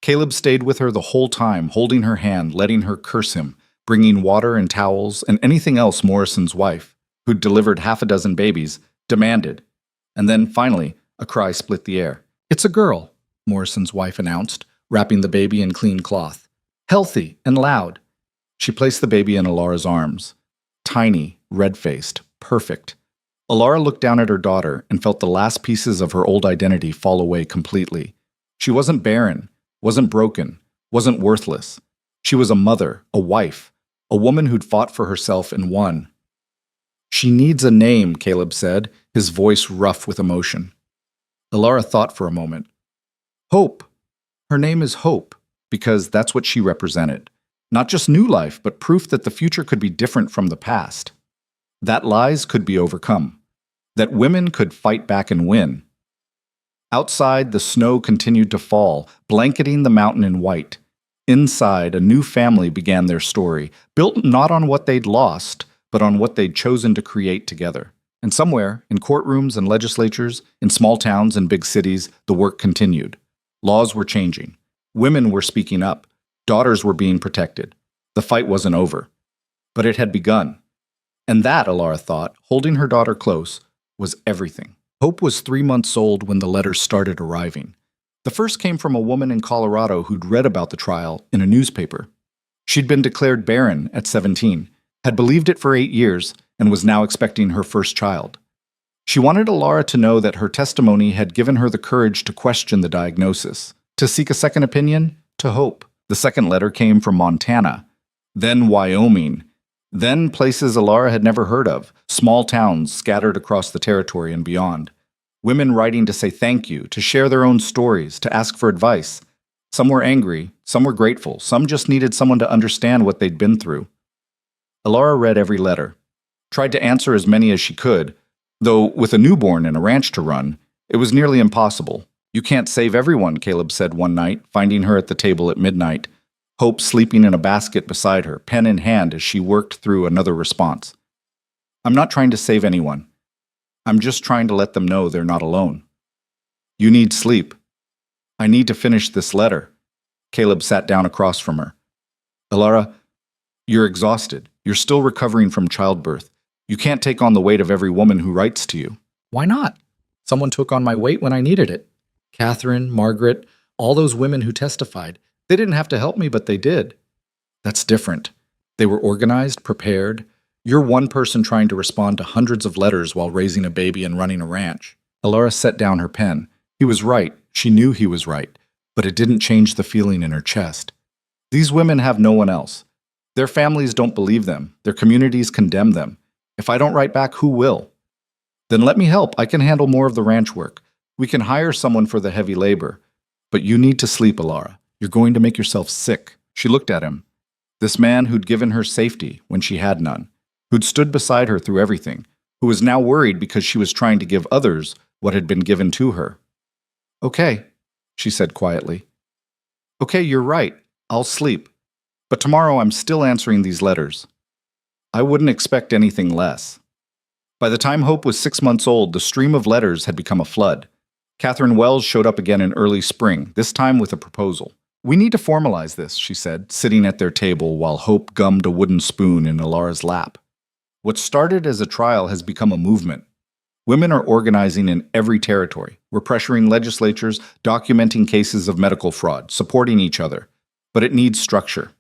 Caleb stayed with her the whole time, holding her hand, letting her curse him, bringing water and towels and anything else Morrison's wife, who'd delivered half a dozen babies, demanded. And then, finally, a cry split the air. It's a girl, Morrison's wife announced, wrapping the baby in clean cloth. Healthy and loud. She placed the baby in Alara's arms. Tiny, red-faced, perfect. Alara looked down at her daughter and felt the last pieces of her old identity fall away completely. She wasn't barren, wasn't broken, wasn't worthless. She was a mother, a wife, a woman who'd fought for herself and won. She needs a name, Caleb said, his voice rough with emotion. Alara thought for a moment. Hope. Her name is Hope, because that's what she represented. Not just new life, but proof that the future could be different from the past. That lies could be overcome. That women could fight back and win. Outside, the snow continued to fall, blanketing the mountain in white. Inside, a new family began their story, built not on what they'd lost, but on what they'd chosen to create together. And somewhere, in courtrooms and legislatures, in small towns and big cities, the work continued. Laws were changing. Women were speaking up. Daughters were being protected. The fight wasn't over. But it had begun. And that, Alara thought, holding her daughter close, was everything. Hope was 3 months old when the letters started arriving. The first came from a woman in Colorado who'd read about the trial in a newspaper. She'd been declared barren at 17, had believed it for 8 years, and was now expecting her first child. She wanted Alara to know that her testimony had given her the courage to question the diagnosis, to seek a second opinion, to hope. The second letter came from Montana, then Wyoming, then places Alara had never heard of, small towns scattered across the territory and beyond. Women writing to say thank you, to share their own stories, to ask for advice. Some were angry, some were grateful, some just needed someone to understand what they'd been through. Alara read every letter, tried to answer as many as she could, though with a newborn and a ranch to run, it was nearly impossible. You can't save everyone, Caleb said one night, finding her at the table at midnight, Hope sleeping in a basket beside her, pen in hand as she worked through another response. I'm not trying to save anyone. I'm just trying to let them know they're not alone. You need sleep. I need to finish this letter. Caleb sat down across from her. Alara, you're exhausted. You're still recovering from childbirth. You can't take on the weight of every woman who writes to you. Why not? Someone took on my weight when I needed it. Catherine, Margaret, all those women who testified, They didn't have to help me, but they did. That's different. They were organized, prepared. You're one person trying to respond to hundreds of letters while raising a baby and running a ranch. Alara set down her pen. He was right. She knew he was right, but it didn't change the feeling in her chest. These women have no one else. Their families don't believe them. Their communities condemn them. If I don't write back, who will? Then let me help. I can handle more of the ranch work. We can hire someone for the heavy labor. But you need to sleep, Alara. You're going to make yourself sick. She looked at him. This man who'd given her safety when she had none, who'd stood beside her through everything, who was now worried because she was trying to give others what had been given to her. Okay, she said quietly. Okay, you're right. I'll sleep. But tomorrow I'm still answering these letters. I wouldn't expect anything less. By the time Hope was 6 months old, the stream of letters had become a flood. Catherine Wells showed up again in early spring, this time with a proposal. We need to formalize this, she said, sitting at their table while Hope gummed a wooden spoon in Alara's lap. What started as a trial has become a movement. Women are organizing in every territory. We're pressuring legislatures, documenting cases of medical fraud, supporting each other. But it needs structure.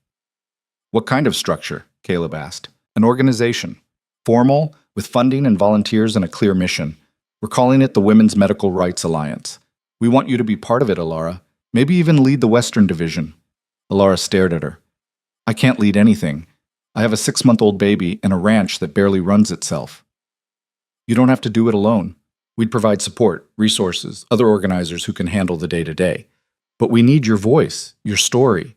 What kind of structure? Caleb asked. An organization. Formal, with funding and volunteers and a clear mission. We're calling it the Women's Medical Rights Alliance. We want you to be part of it, Alara. Maybe even lead the Western Division. Alara stared at her. I can't lead anything. I have a 6-month-old baby and a ranch that barely runs itself. You don't have to do it alone. We'd provide support, resources, other organizers who can handle the day-to-day. But we need your voice, your story.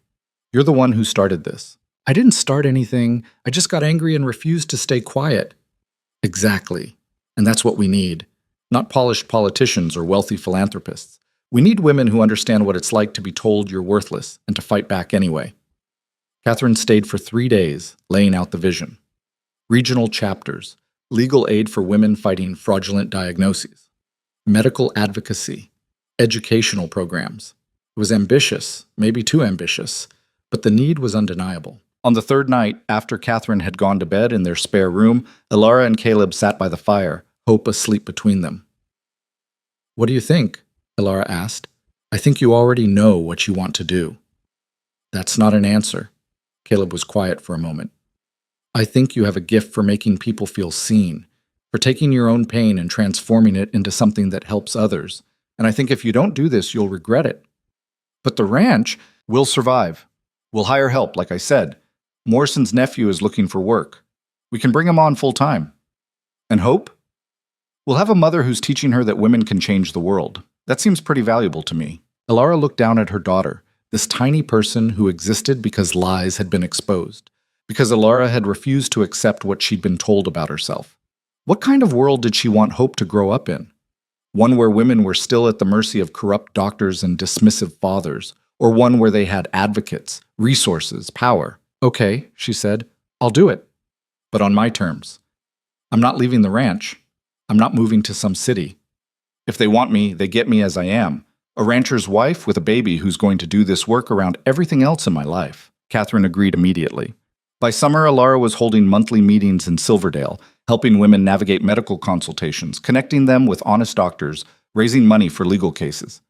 You're the one who started this. I didn't start anything. I just got angry and refused to stay quiet. Exactly. And that's what we need. Not polished politicians or wealthy philanthropists. We need women who understand what it's like to be told you're worthless and to fight back anyway. Catherine stayed for 3 days, laying out the vision. Regional chapters, legal aid for women fighting fraudulent diagnoses, medical advocacy, educational programs. It was ambitious, maybe too ambitious, but the need was undeniable. On the third night, after Catherine had gone to bed in their spare room, Alara and Caleb sat by the fire, Hope asleep between them. What do you think? Alara asked. I think you already know what you want to do. That's not an answer. Caleb was quiet for a moment. I think you have a gift for making people feel seen, for taking your own pain and transforming it into something that helps others. And I think if you don't do this, you'll regret it. But the ranch will survive. We'll hire help, like I said. Morrison's nephew is looking for work. We can bring him on full time. And Hope? We'll have a mother who's teaching her that women can change the world. That seems pretty valuable to me. Alara looked down at her daughter, this tiny person who existed because lies had been exposed, because Alara had refused to accept what she'd been told about herself. What kind of world did she want Hope to grow up in? One where women were still at the mercy of corrupt doctors and dismissive fathers, or one where they had advocates, resources, power? Okay, she said, I'll do it. But on my terms. I'm not leaving the ranch. I'm not moving to some city. If they want me, they get me as I am. A rancher's wife with a baby who's going to do this work around everything else in my life. Catherine agreed immediately. By summer, Alara was holding monthly meetings in Silverdale, helping women navigate medical consultations, connecting them with honest doctors, raising money for legal cases.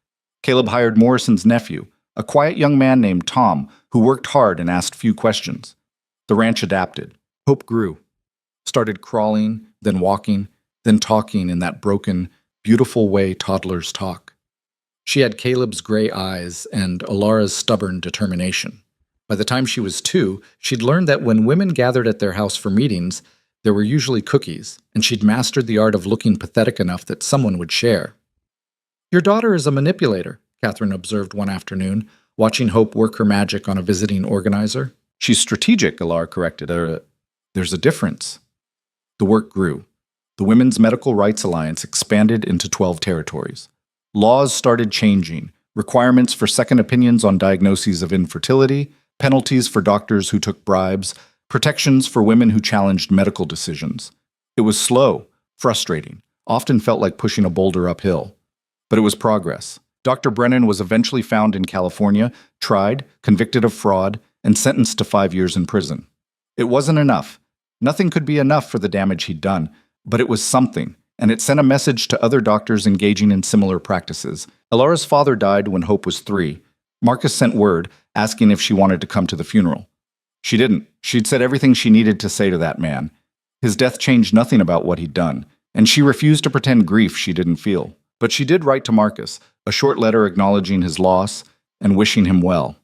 Caleb hired Morrison's nephew, a quiet young man named Tom, who worked hard and asked few questions. The ranch adapted. Hope grew. Started crawling, then walking, then talking in that broken, beautiful way toddlers talk. She had Caleb's gray eyes and Alara's stubborn determination. By the time she was 2, she'd learned that when women gathered at their house for meetings, there were usually cookies, and she'd mastered the art of looking pathetic enough that someone would share. Your daughter is a manipulator, Catherine observed one afternoon, watching Hope work her magic on a visiting organizer. She's strategic, Alara corrected her. There's a difference. The work grew. The Women's Medical Rights Alliance expanded into 12 territories. Laws started changing, requirements for second opinions on diagnoses of infertility, penalties for doctors who took bribes, protections for women who challenged medical decisions. It was slow, frustrating, often felt like pushing a boulder uphill. But it was progress. Dr. Brennan was eventually found in California, tried, convicted of fraud, and sentenced to 5 years in prison. It wasn't enough. Nothing could be enough for the damage he'd done, but it was something, and it sent a message to other doctors engaging in similar practices. Alara's father died when Hope was 3. Marcus sent word, asking if she wanted to come to the funeral. She didn't. She'd said everything she needed to say to that man. His death changed nothing about what he'd done, and she refused to pretend grief she didn't feel. But she did write to Marcus, a short letter acknowledging his loss and wishing him well.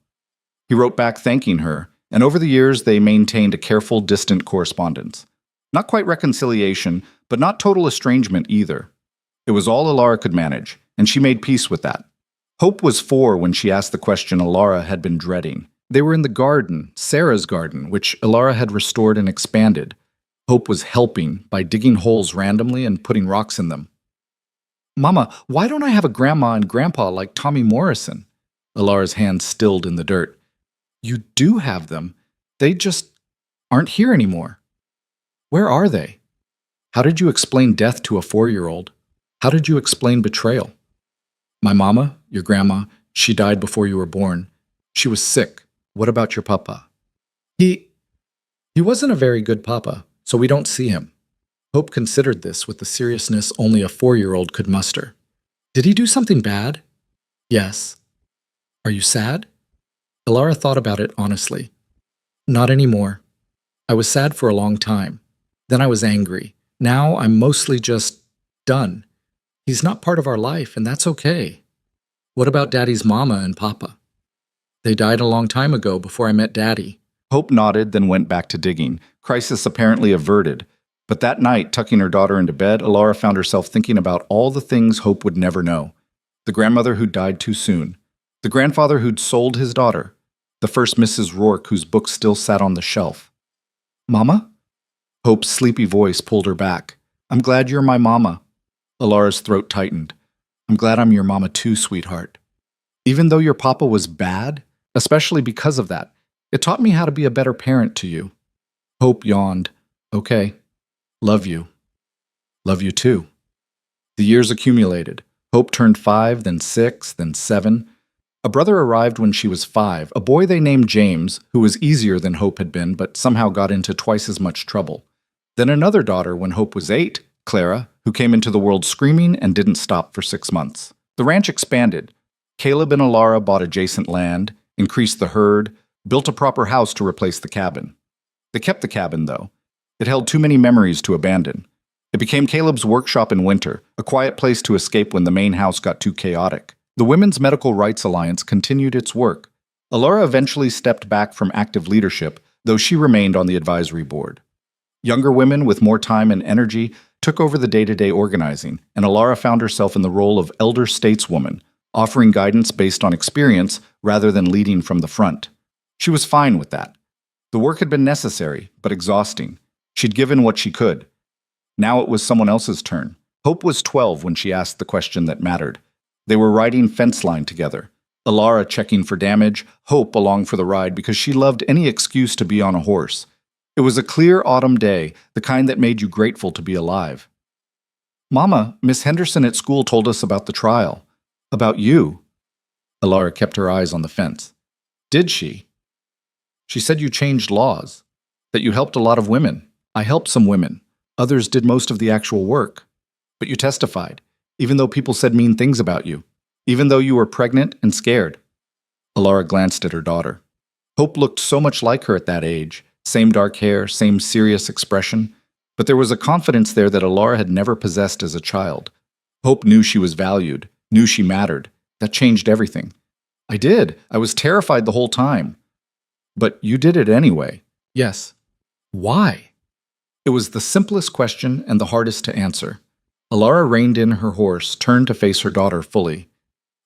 He wrote back thanking her, and over the years they maintained a careful, distant correspondence. Not quite reconciliation, but not total estrangement either. It was all Alara could manage, and she made peace with that. Hope was 4 when she asked the question Alara had been dreading. They were in the garden, Sarah's garden, which Alara had restored and expanded. Hope was helping by digging holes randomly and putting rocks in them. "Mama, why don't I have a grandma and grandpa like Tommy Morrison?" Alara's hand stilled in the dirt. "You do have them. They just aren't here anymore." "Where are they? How did you explain death to a 4-year-old? How did you explain betrayal?" "My mama, your grandma, she died before you were born. She was sick. What about your papa?" He wasn't a very good papa, so we don't see him." Hope considered this with the seriousness only a 4-year-old could muster. "Did he do something bad?" "Yes." "Are you sad?" Alara thought about it honestly. "Not anymore. I was sad for a long time. Then I was angry. Now I'm mostly just done. He's not part of our life, and that's okay." "What about Daddy's mama and papa?" "They died a long time ago before I met Daddy." Hope nodded, then went back to digging, crisis apparently averted. But that night, tucking her daughter into bed, Alara found herself thinking about all the things Hope would never know. The grandmother who died too soon. The grandfather who'd sold his daughter. The first Mrs. Rourke whose book still sat on the shelf. "Mama?" Hope's sleepy voice pulled her back. "I'm glad you're my mama." Alara's throat tightened. "I'm glad I'm your mama too, sweetheart. Even though your papa was bad, especially because of that, it taught me how to be a better parent to you." Hope yawned. "Okay. Love you. Love you too." The years accumulated. Hope turned 5, then 6, then 7. A brother arrived when she was 5, a boy they named James, who was easier than Hope had been, but somehow got into twice as much trouble. Then another daughter when Hope was 8, Clara, who came into the world screaming and didn't stop for 6 months. The ranch expanded. Caleb and Alara bought adjacent land, increased the herd, built a proper house to replace the cabin. They kept the cabin, though. It held too many memories to abandon. It became Caleb's workshop in winter, a quiet place to escape when the main house got too chaotic. The Women's Medical Rights Alliance continued its work. Alara eventually stepped back from active leadership, though she remained on the advisory board. Younger women with more time and energy took over the day-to-day organizing, and Alara found herself in the role of elder stateswoman, offering guidance based on experience rather than leading from the front. She was fine with that. The work had been necessary, but exhausting. She'd given what she could. Now it was someone else's turn. Hope was 12 when she asked the question that mattered. They were riding fence line together. Alara checking for damage, Hope along for the ride because she loved any excuse to be on a horse. It was a clear autumn day, the kind that made you grateful to be alive. "Mama, Miss Henderson at school told us about the trial. About you." Alara kept her eyes on the fence. "Did she?" "She said you changed laws, that you helped a lot of women. I helped some women. Others did most of the actual work. But you testified, even though people said mean things about you, even though you were pregnant and scared." Alara glanced at her daughter. Hope looked so much like her at that age, same dark hair, same serious expression, but there was a confidence there that Alara had never possessed as a child. Hope knew she was valued, knew she mattered. That changed everything. "I did. I was terrified the whole time." "But you did it anyway." "Yes." "Why?" It was the simplest question and the hardest to answer. Alara reined in her horse, turned to face her daughter fully.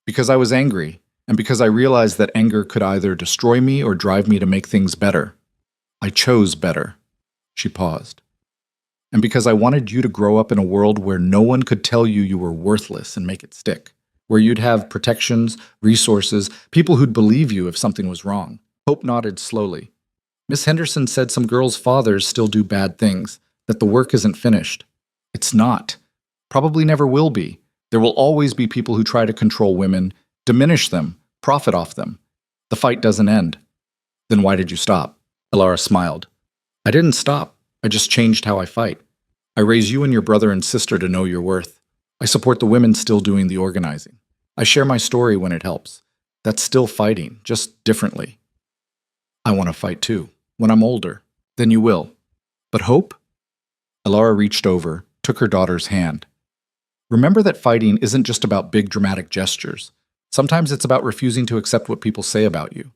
"Because I was angry, and because I realized that anger could either destroy me or drive me to make things better. I chose better." She paused. "And because I wanted you to grow up in a world where no one could tell you you were worthless and make it stick, where you'd have protections, resources, people who'd believe you if something was wrong." Hope nodded slowly. "Miss Henderson said some girls' fathers still do bad things, that the work isn't finished. It's not. Probably never will be. There will always be people who try to control women, diminish them, profit off them. The fight doesn't end." "Then why did you stop?" Alara smiled. "I didn't stop. I just changed how I fight. I raise you and your brother and sister to know your worth. I support the women still doing the organizing. I share my story when it helps. That's still fighting, just differently. I want to fight too. When I'm older. Then you will. But Hope? Alara reached over, took her daughter's hand. Remember that fighting isn't just about big dramatic gestures. Sometimes it's about refusing to accept what people say about you.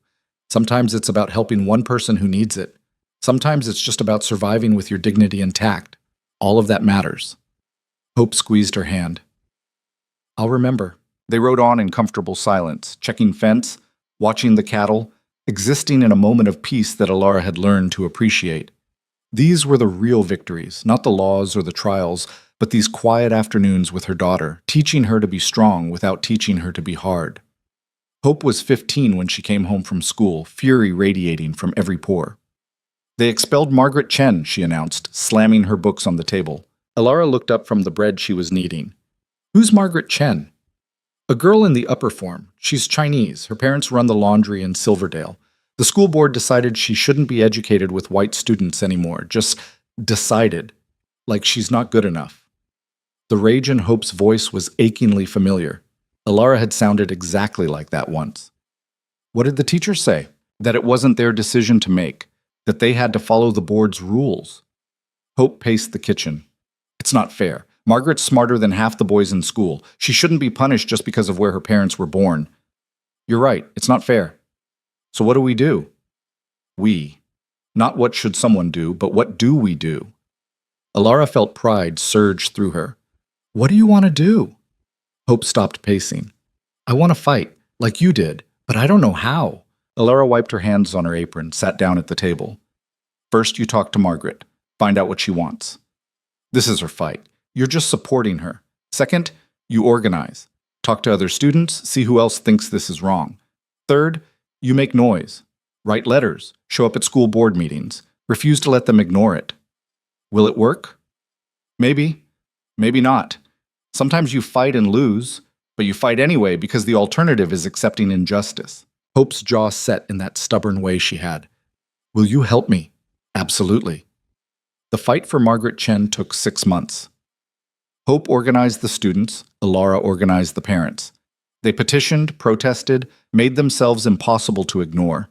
Sometimes it's about helping one person who needs it. Sometimes it's just about surviving with your dignity intact. All of that matters. Hope squeezed her hand. I'll remember. They rode on in comfortable silence, checking fence, watching the cattle, existing in a moment of peace that Alara had learned to appreciate. These were the real victories, not the laws or the trials, but these quiet afternoons with her daughter, teaching her to be strong without teaching her to be hard. Hope was 15 when she came home from school, fury radiating from every pore. They expelled Margaret Chen, she announced, slamming her books on the table. Alara looked up from the bread she was kneading. Who's Margaret Chen? A girl in the upper form. She's Chinese. Her parents run the laundry in Silverdale. The school board decided she shouldn't be educated with white students anymore. Just decided. Like she's not good enough. The rage in Hope's voice was achingly familiar. Alara had sounded exactly like that once. What did the teacher say? That it wasn't their decision to make. That they had to follow the board's rules. Hope paced the kitchen. It's not fair. Margaret's smarter than half the boys in school. She shouldn't be punished just because of where her parents were born. You're right. It's not fair. So what do we do? We. Not what should someone do, but what do we do? Alara felt pride surge through her. What do you want to do? Hope stopped pacing. I want to fight, like you did, but I don't know how. Alara wiped her hands on her apron, sat down at the table. First, you talk to Margaret. Find out what she wants. This is her fight. You're just supporting her. Second, you organize. Talk to other students, see who else thinks this is wrong. Third, you make noise. Write letters. Show up at school board meetings. Refuse to let them ignore it. Will it work? Maybe. Maybe not. Sometimes you fight and lose, but you fight anyway because the alternative is accepting injustice. Hope's jaw set in that stubborn way she had. Will you help me? Absolutely. The fight for Margaret Chen took 6 months. Hope organized the students, Alara organized the parents. They petitioned, protested, made themselves impossible to ignore.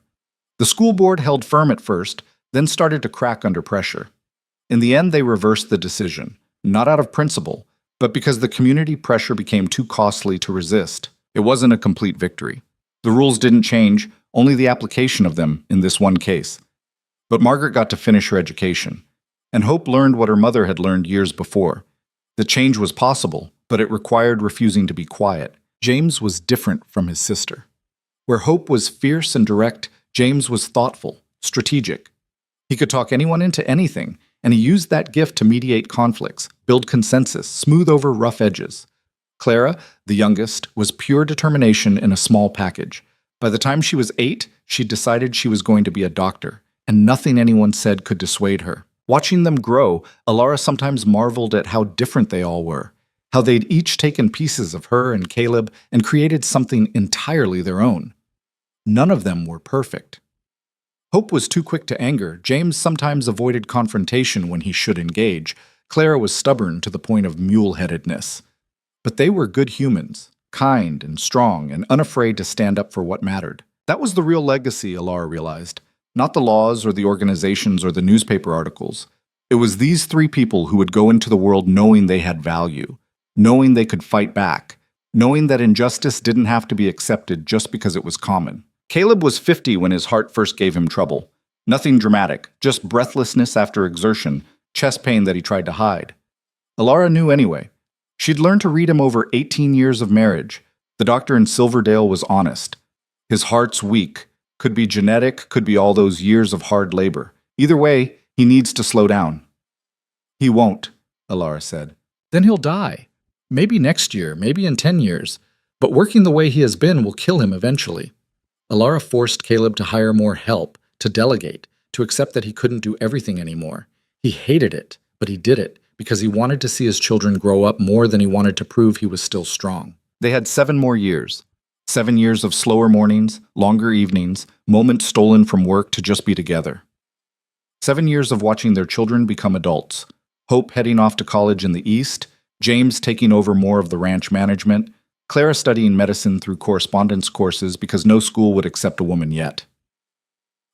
The school board held firm at first, then started to crack under pressure. In the end, they reversed the decision, not out of principle, but because the community pressure became too costly to resist. It wasn't a complete victory. The rules didn't change, only the application of them in this one case. But Margaret got to finish her education, and Hope learned what her mother had learned years before. The change was possible, but it required refusing to be quiet. James was different from his sister. Where Hope was fierce and direct, James was thoughtful, strategic. He could talk anyone into anything, and he used that gift to mediate conflicts, build consensus, smooth over rough edges. Clara, the youngest, was pure determination in a small package. By the time she was 8, she'd decided she was going to be a doctor, and nothing anyone said could dissuade her. Watching them grow, Alara sometimes marveled at how different they all were, how they'd each taken pieces of her and Caleb and created something entirely their own. None of them were perfect. Hope was too quick to anger. James sometimes avoided confrontation when he should engage. Clara was stubborn to the point of mule-headedness. But they were good humans, kind and strong and unafraid to stand up for what mattered. That was the real legacy, Alara realized. Not the laws or the organizations or the newspaper articles. It was these 3 people who would go into the world knowing they had value, knowing they could fight back, knowing that injustice didn't have to be accepted just because it was common. Caleb was 50 when his heart first gave him trouble. Nothing dramatic, just breathlessness after exertion, chest pain that he tried to hide. Alara knew anyway. She'd learned to read him over 18 years of marriage. The doctor in Silverdale was honest. His heart's weak. Could be genetic, could be all those years of hard labor. Either way, he needs to slow down. He won't, Alara said. Then he'll die. Maybe next year, maybe in 10 years. But working the way he has been will kill him eventually. Alara forced Caleb to hire more help, to delegate, to accept that he couldn't do everything anymore. He hated it, but he did it because he wanted to see his children grow up more than he wanted to prove he was still strong. They had 7 more years. 7 years of slower mornings, longer evenings, moments stolen from work to just be together. 7 years of watching their children become adults. Hope heading off to college in the East, James taking over more of the ranch management, Clara studying medicine through correspondence courses because no school would accept a woman yet.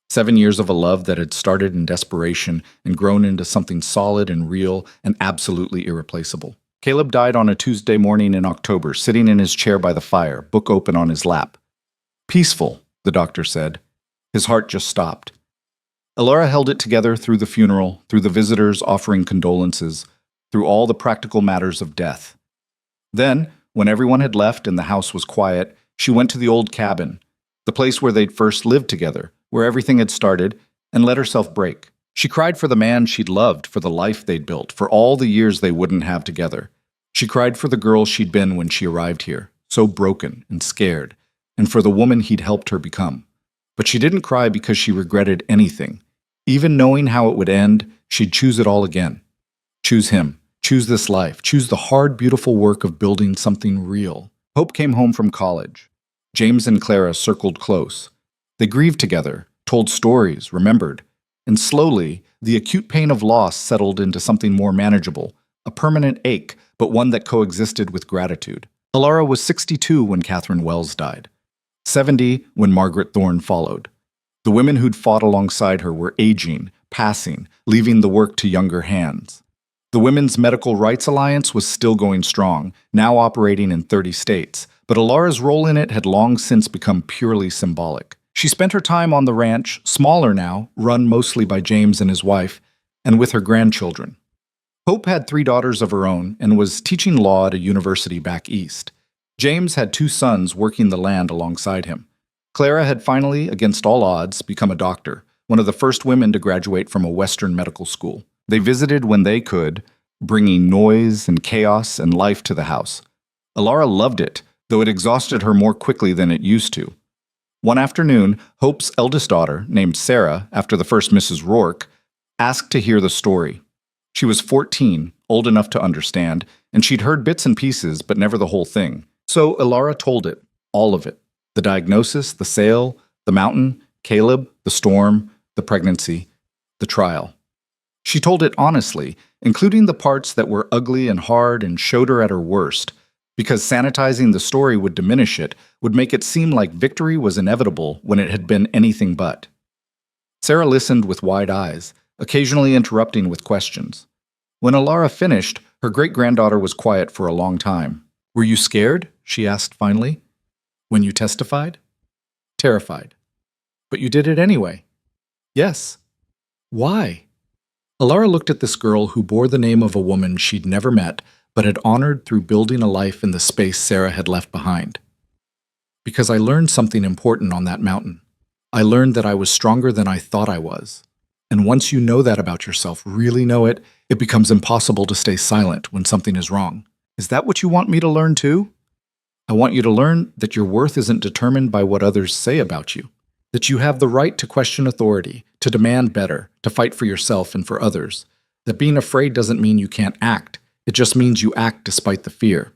7 years of a love that had started in desperation and grown into something solid and real and absolutely irreplaceable. Caleb died on a Tuesday morning in October, sitting in his chair by the fire, book open on his lap. Peaceful, the doctor said. His heart just stopped. Alara held it together through the funeral, through the visitors offering condolences, through all the practical matters of death. Then, when everyone had left and the house was quiet, she went to the old cabin, the place where they'd first lived together, where everything had started, and let herself break. She cried for the man she'd loved, for the life they'd built, for all the years they wouldn't have together. She cried for the girl she'd been when she arrived here, so broken and scared, and for the woman he'd helped her become. But she didn't cry because she regretted anything. Even knowing how it would end, she'd choose it all again. Choose him. Choose this life. Choose the hard, beautiful work of building something real. Hope came home from college. James and Clara circled close. They grieved together, told stories, remembered. And slowly, the acute pain of loss settled into something more manageable, a permanent ache, but one that coexisted with gratitude. Alara was 62 when Catherine Wells died, 70 when Margaret Thorne followed. The women who'd fought alongside her were aging, passing, leaving the work to younger hands. The Women's Medical Rights Alliance was still going strong, now operating in 30 states, but Alara's role in it had long since become purely symbolic. She spent her time on the ranch, smaller now, run mostly by James and his wife, and with her grandchildren. Hope had 3 daughters of her own and was teaching law at a university back east. James had 2 sons working the land alongside him. Clara had finally, against all odds, become a doctor, one of the first women to graduate from a Western medical school. They visited when they could, bringing noise and chaos and life to the house. Alara loved it, though it exhausted her more quickly than it used to. One afternoon, Hope's eldest daughter, named Sarah, after the first Mrs. Rourke, asked to hear the story. She was 14, old enough to understand, and she'd heard bits and pieces, but never the whole thing. So Alara told it, all of it. The diagnosis, the sale, the mountain, Caleb, the storm, the pregnancy, the trial. She told it honestly, including the parts that were ugly and hard and showed her at her worst, because sanitizing the story would diminish it, would make it seem like victory was inevitable when it had been anything but. Sarah listened with wide eyes, occasionally interrupting with questions. When Alara finished, her great-granddaughter was quiet for a long time. "Were you scared?" she asked finally. "When you testified?" "Terrified." "But you did it anyway." "Yes." "Why?" Alara looked at this girl who bore the name of a woman she'd never met, but had honored through building a life in the space Sarah had left behind. "Because I learned something important on that mountain. I learned that I was stronger than I thought I was. And once you know that about yourself, really know it, it becomes impossible to stay silent when something is wrong. Is that what you want me to learn too? I want you to learn that your worth isn't determined by what others say about you. That you have the right to question authority, to demand better, to fight for yourself and for others. That being afraid doesn't mean you can't act. It just means you act despite the fear."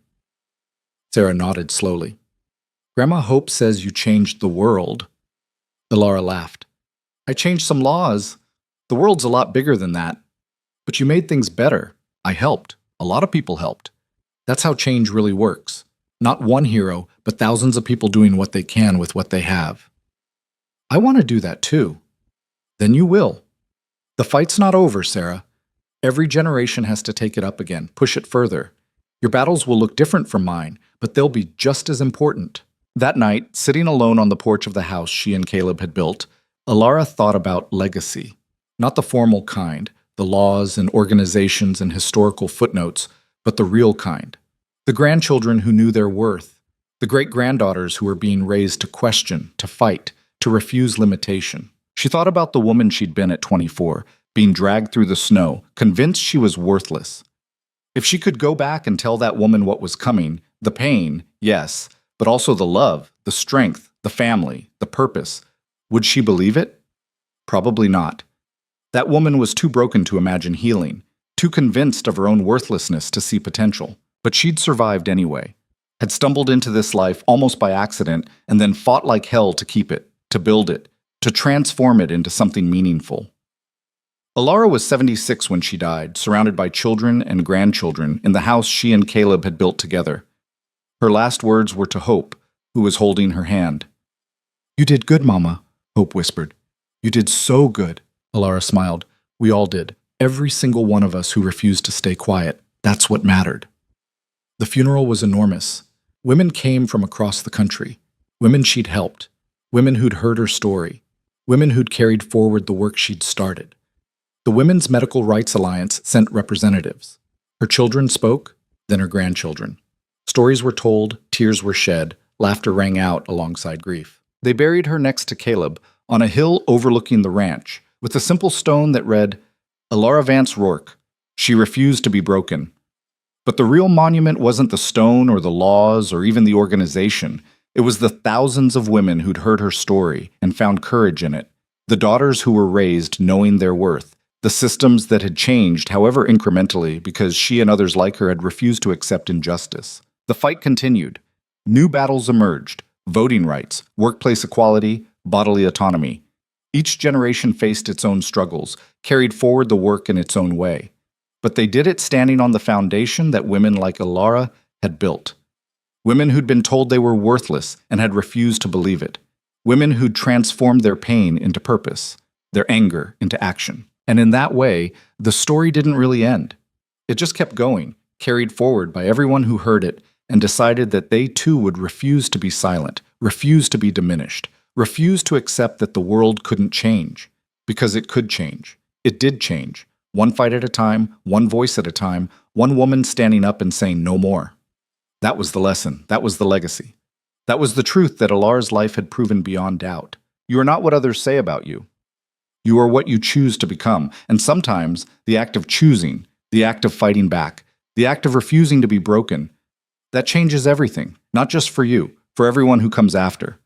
Sarah nodded slowly. "Grandma Hope says you changed the world." Alara laughed. "I changed some laws. The world's a lot bigger than that. But you made things better. I helped. A lot of people helped. That's how change really works. Not one hero, but thousands of people doing what they can with what they have." "I want to do that too." "Then you will. The fight's not over, Sarah. Every generation has to take it up again, push it further. Your battles will look different from mine, but they'll be just as important." That night, sitting alone on the porch of the house she and Caleb had built, Alara thought about legacy. Not the formal kind, the laws and organizations and historical footnotes, but the real kind. The grandchildren who knew their worth. The great-granddaughters who were being raised to question, to fight, to refuse limitation. She thought about the woman she'd been at 24, being dragged through the snow, convinced she was worthless. If she could go back and tell that woman what was coming, the pain, yes, but also the love, the strength, the family, the purpose, would she believe it? Probably not. That woman was too broken to imagine healing, too convinced of her own worthlessness to see potential. But she'd survived anyway, had stumbled into this life almost by accident and then fought like hell to keep it, to build it, to transform it into something meaningful. Alara was 76 when she died, surrounded by children and grandchildren in the house she and Caleb had built together. Her last words were to Hope, who was holding her hand. "You did good, Mama," Hope whispered. "You did so good." Alara smiled. "We all did. Every single one of us who refused to stay quiet. That's what mattered." The funeral was enormous. Women came from across the country. Women she'd helped. Women who'd heard her story. Women who'd carried forward the work she'd started. The Women's Medical Rights Alliance sent representatives. Her children spoke, then her grandchildren. Stories were told, tears were shed, laughter rang out alongside grief. They buried her next to Caleb, on a hill overlooking the ranch, with a simple stone that read, "Alara Vance Rourke. She refused to be broken." But the real monument wasn't the stone or the laws or even the organization. It was the thousands of women who'd heard her story and found courage in it. The daughters who were raised knowing their worth. The systems that had changed, however incrementally, because she and others like her had refused to accept injustice. The fight continued. New battles emerged. Voting rights, workplace equality, bodily autonomy. Each generation faced its own struggles, carried forward the work in its own way. But they did it standing on the foundation that women like Alara had built. Women who'd been told they were worthless and had refused to believe it. Women who'd transformed their pain into purpose, their anger into action. And in that way, the story didn't really end. It just kept going, carried forward by everyone who heard it and decided that they too would refuse to be silent, refuse to be diminished, refuse to accept that the world couldn't change. Because it could change. It did change. One fight at a time, one voice at a time, one woman standing up and saying no more. That was the lesson. That was the legacy. That was the truth that Alara's life had proven beyond doubt. You are not what others say about you. You are what you choose to become. And sometimes the act of choosing, the act of fighting back, the act of refusing to be broken, that changes everything, not just for you, for everyone who comes after.